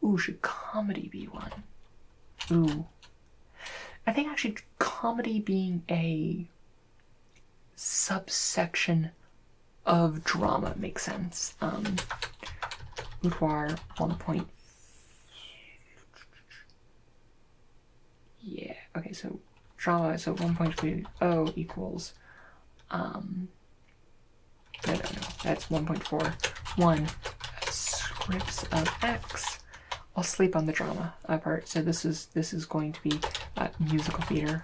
Ooh, should comedy be one? Ooh. I think actually comedy being a subsection of drama makes sense. Boudoir 1. Yeah, okay, so drama, so 1.30 equals, no, that's 1.41 scripts of X. I'll sleep on the drama part. So this is going to be musical theater,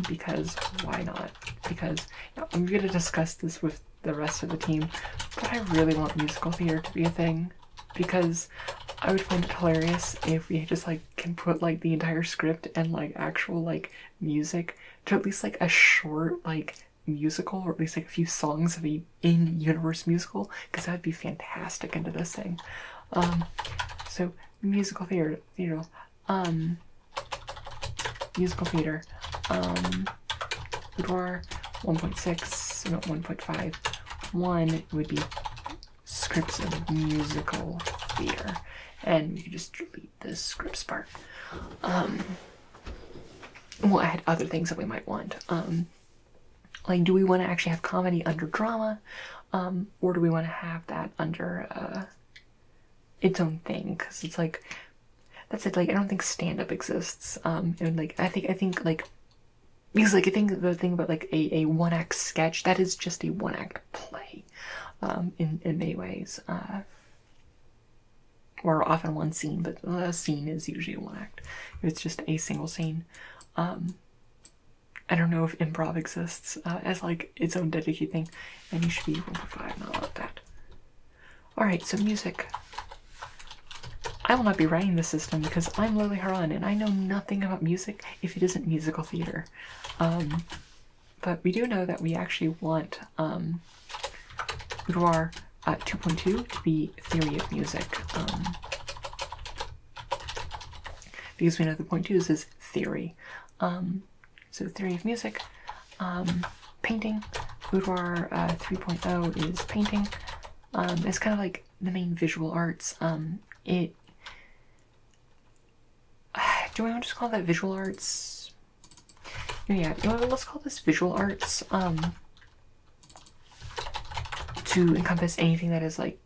because why not? Because I'm going to discuss this with the rest of the team, but I really want musical theater to be a thing, because I would find it hilarious if we just like can put like the entire script and like actual like music to at least like a short like musical, or at least like a few songs of a in-universe musical, because that would be fantastic into this thing. So musical theater, musical theater, boudoir 1.6, no 1.5, 1 would be scripts of musical theater, and we can just delete this scripts part. We'll add other things that we might want. Like, do we want to actually have comedy under drama, or do we want to have that under its own thing? Because it's like, that's it. Like, I don't think stand-up exists. And like, I think like, because like I think the thing about like a one-act sketch, that is just a one-act play, in many ways, or often one scene, but a scene is usually a one-act. It's just a single scene. I don't know if improv exists as like its own dedicated thing, and you should be 1.5, not about that. Alright, so music. I will not be writing this system because I'm Lily Haran and I know nothing about music if it isn't musical theater. But we do know that we actually want boudoir 2.2 to be theory of music. Because we know the 0.2s is theory. So theory of music, painting, boudoir 3.0 is painting. It's kind of like the main visual arts. It do I want to just call that visual arts? Yeah, you know, let's call this visual arts. To encompass anything that is like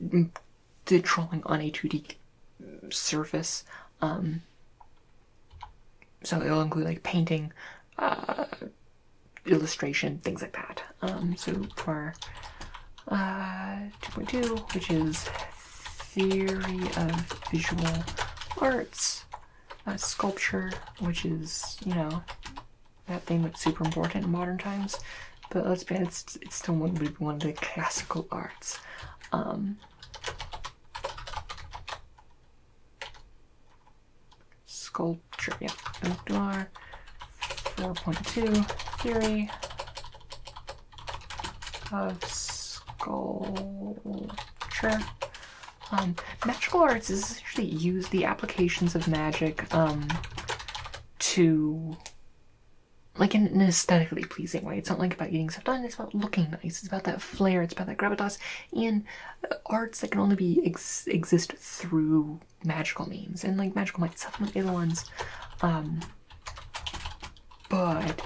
the drawing on a 2D surface. So it'll include like painting, illustration, things like that. So for 2.2, which is theory of visual arts, sculpture, which is, you know, that thing that's super important in modern times. But let's be honest, it's still one of the classical arts. Sculpture, yeah. Boudoir 4.2, theory of sculpture. Magical arts is essentially use the applications of magic to, like, in an aesthetically pleasing way. It's not like about getting stuff done, it's about looking nice, it's about that flair, it's about that gravitas, and arts that can only be exist through magical means, and like magical might supplement the other ones, but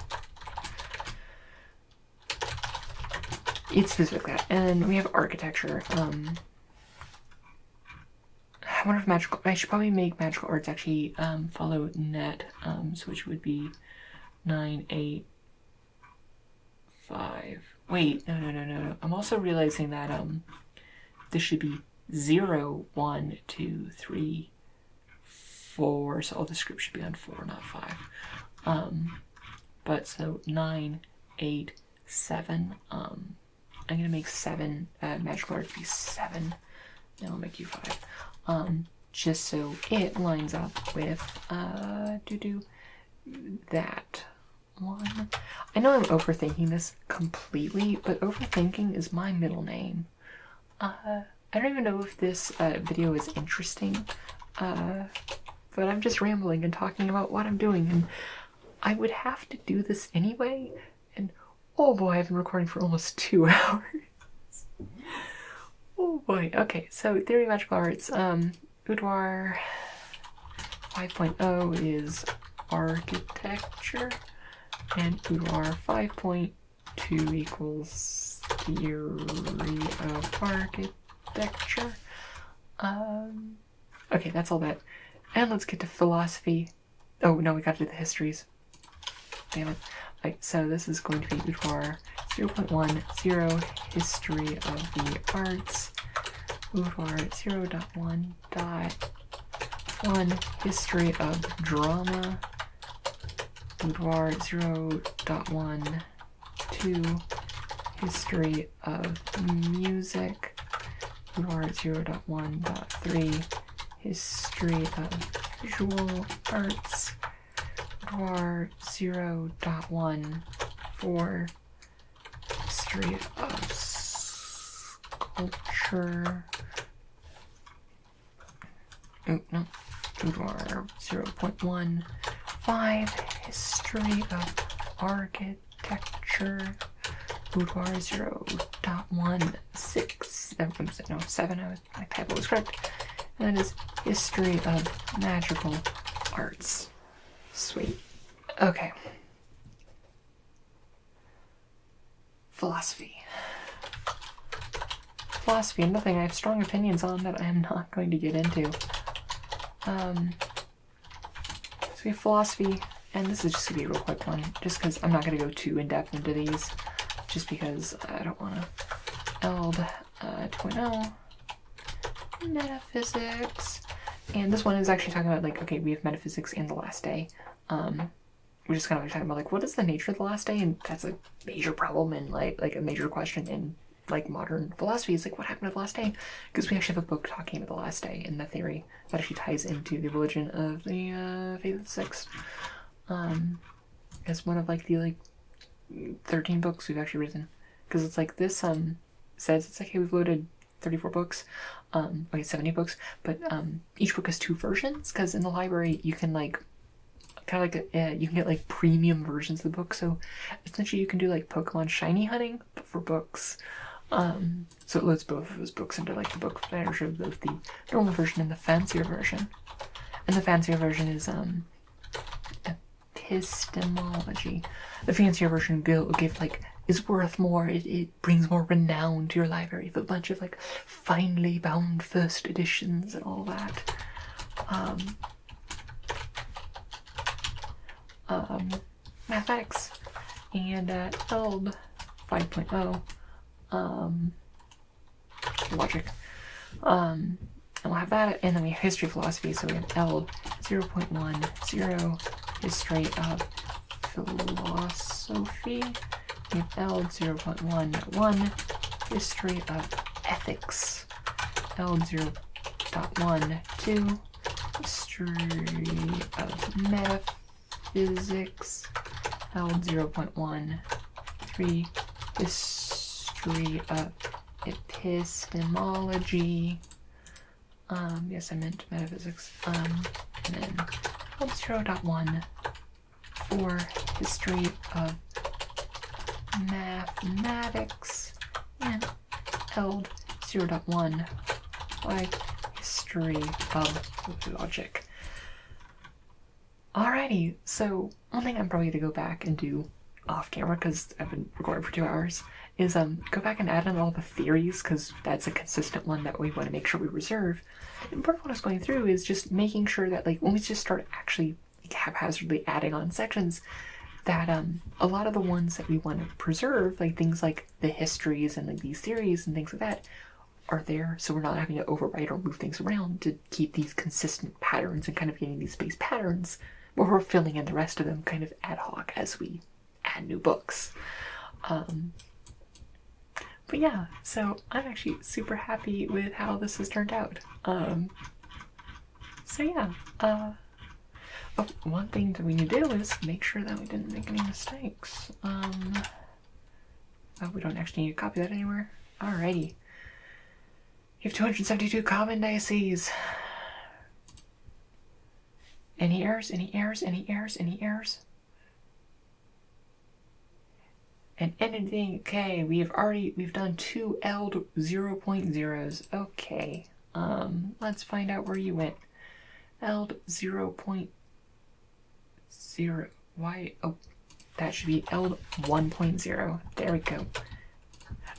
it's specifically that. And then we have architecture. I wonder if I should probably make magical arts actually follow net, so which would be 9, 8, 5. Wait, no. I'm also realizing that this should be 0, 1, 2, 3, 4. So all the script should be on 4, not 5. But so 9, 8, 7. I'm gonna make 7 magical arts be 7. And I'll make you 5. Just so it lines up with that one. I know I'm overthinking this completely, but overthinking is my middle name. I don't even know if this video is interesting, but I'm just rambling and talking about what I'm doing, and I would have to do this anyway, and oh boy, I've been recording for almost 2 hours. Oh boy. Okay, so theory of magical arts. Boudoir 5.0 is architecture, and Boudoir 5.2 equals theory of architecture. Okay, that's all that. And let's get to philosophy. Oh no, we gotta do the histories. Damn it. Alright, so this is going to be Boudoir 0.10, history of the arts. Boudoir 0.1.1, history of drama. Boudoir 0.12, history of music. Boudoir 0.1.3, history of visual arts. Boudoir 0.14, history of sculpture. Oh, no. Boudoir 0.15, history of architecture. Boudoir 0.16, 7, my typo was correct. And that is history of magical arts. Sweet. Okay. Philosophy. Philosophy, nothing I have strong opinions on that I am not going to get into. So we have philosophy, and this is just going to be a real quick one, just because I'm not going to go too in-depth into these, just because I don't want to. ELD 2.0, metaphysics, and this one is actually talking about, like, okay, we have metaphysics and the last day. We're just kind of like talking about, like, what is the nature of the last day, and that's a major problem and like a major question in like modern philosophy is like, what happened to the last day? Because we actually have a book talking about the last day and the theory that actually ties into the religion of the Faith of the Sixth. As one of like the 13 books we've actually written, because it's like this says it's like, hey, we've loaded 34 books, okay, 70 books, but each book has 2 versions, because in the library you can like kind of like you can get like premium versions of the book, so essentially you can do like Pokemon shiny hunting but for books. So it loads both of those books into like the book manager of both the normal version and the fancier version. And the fancier version is epistemology. The fancier version is worth more. It brings more renown to your library with a bunch of like finely bound first editions and all that. Mathematics and ELD 5.0 logic. And we'll have that, and then we have history of philosophy, so we have ELD 0.10 history of philosophy. We have ELD 0.11 history of ethics. ELD 0.12 history of metaphysics. ELD 0.13 history of epistemology. Yes, I meant metaphysics. And then ELD 0.1 for history of mathematics, and ELD 0.1 like history of logic. Alrighty, so one thing I'm probably going to go back and do off camera, because I've been recording for 2 hours, is go back and add in all the theories, because that's a consistent one that we want to make sure we reserve. And part of what I was going through is just making sure that like when we just start actually haphazardly adding on sections, that a lot of the ones that we want to preserve, like things like the histories and like these theories and things like that, are there, so we're not having to overwrite or move things around to keep these consistent patterns and kind of getting these space patterns where we're filling in the rest of them kind of ad hoc as we add new books. But yeah, so I'm actually super happy with how this has turned out. So yeah, oh, one thing that we need to do is make sure that we didn't make any mistakes. Oh, we don't actually need to copy that anywhere. Alrighty. You have 272 common diaceses. Any errors? Any errors? Any errors? Any errors? And anything, okay, we've done 2 ELD 0.0s. Okay, let's find out where you went. ELD 0.0, why, oh, that should be ELD 1.0, there we go.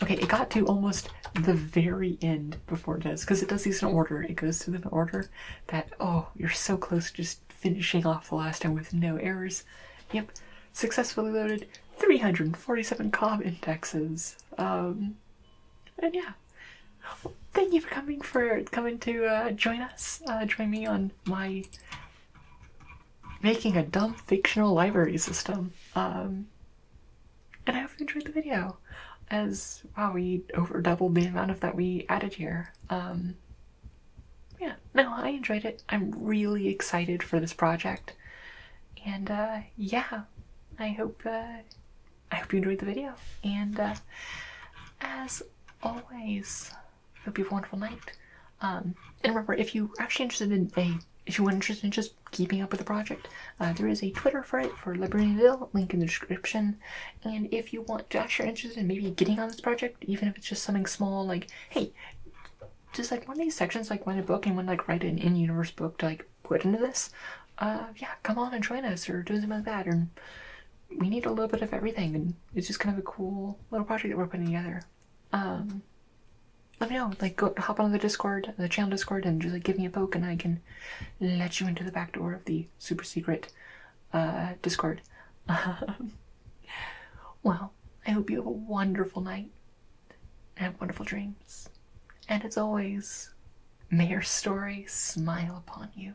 Okay, it got to almost the very end before it does, because it does these in order. It goes through them in order that, oh, you're so close to just finishing off the last time with no errors. Yep, successfully loaded 347 COM indexes. And yeah, well, thank you for coming to join us. Join me on my making a dumb fictional library system. And I hope you enjoyed the video. As wow, we over doubled the amount of that we added here. Yeah, no, I enjoyed it. I'm really excited for this project, and yeah, I hope you enjoyed the video. And as always, hope you have a wonderful night. And remember, if you're actually interested in just keeping up with the project, there is a Twitter for it, for Librarianville, link in the description. And if you want to actually interested in maybe getting on this project, even if it's just something small, like, hey, just like one of these sections, like write a book and write an in-universe book to like put into this, yeah, come on and join us or do something like that. And we need a little bit of everything, and it's just kind of a cool little project that we're putting together. Let me know, like, go hop on the Discord, the channel Discord, and just like give me a poke, and I can let you into the back door of the super secret Discord. Well, I hope you have a wonderful night and have wonderful dreams. And as always, may your story smile upon you.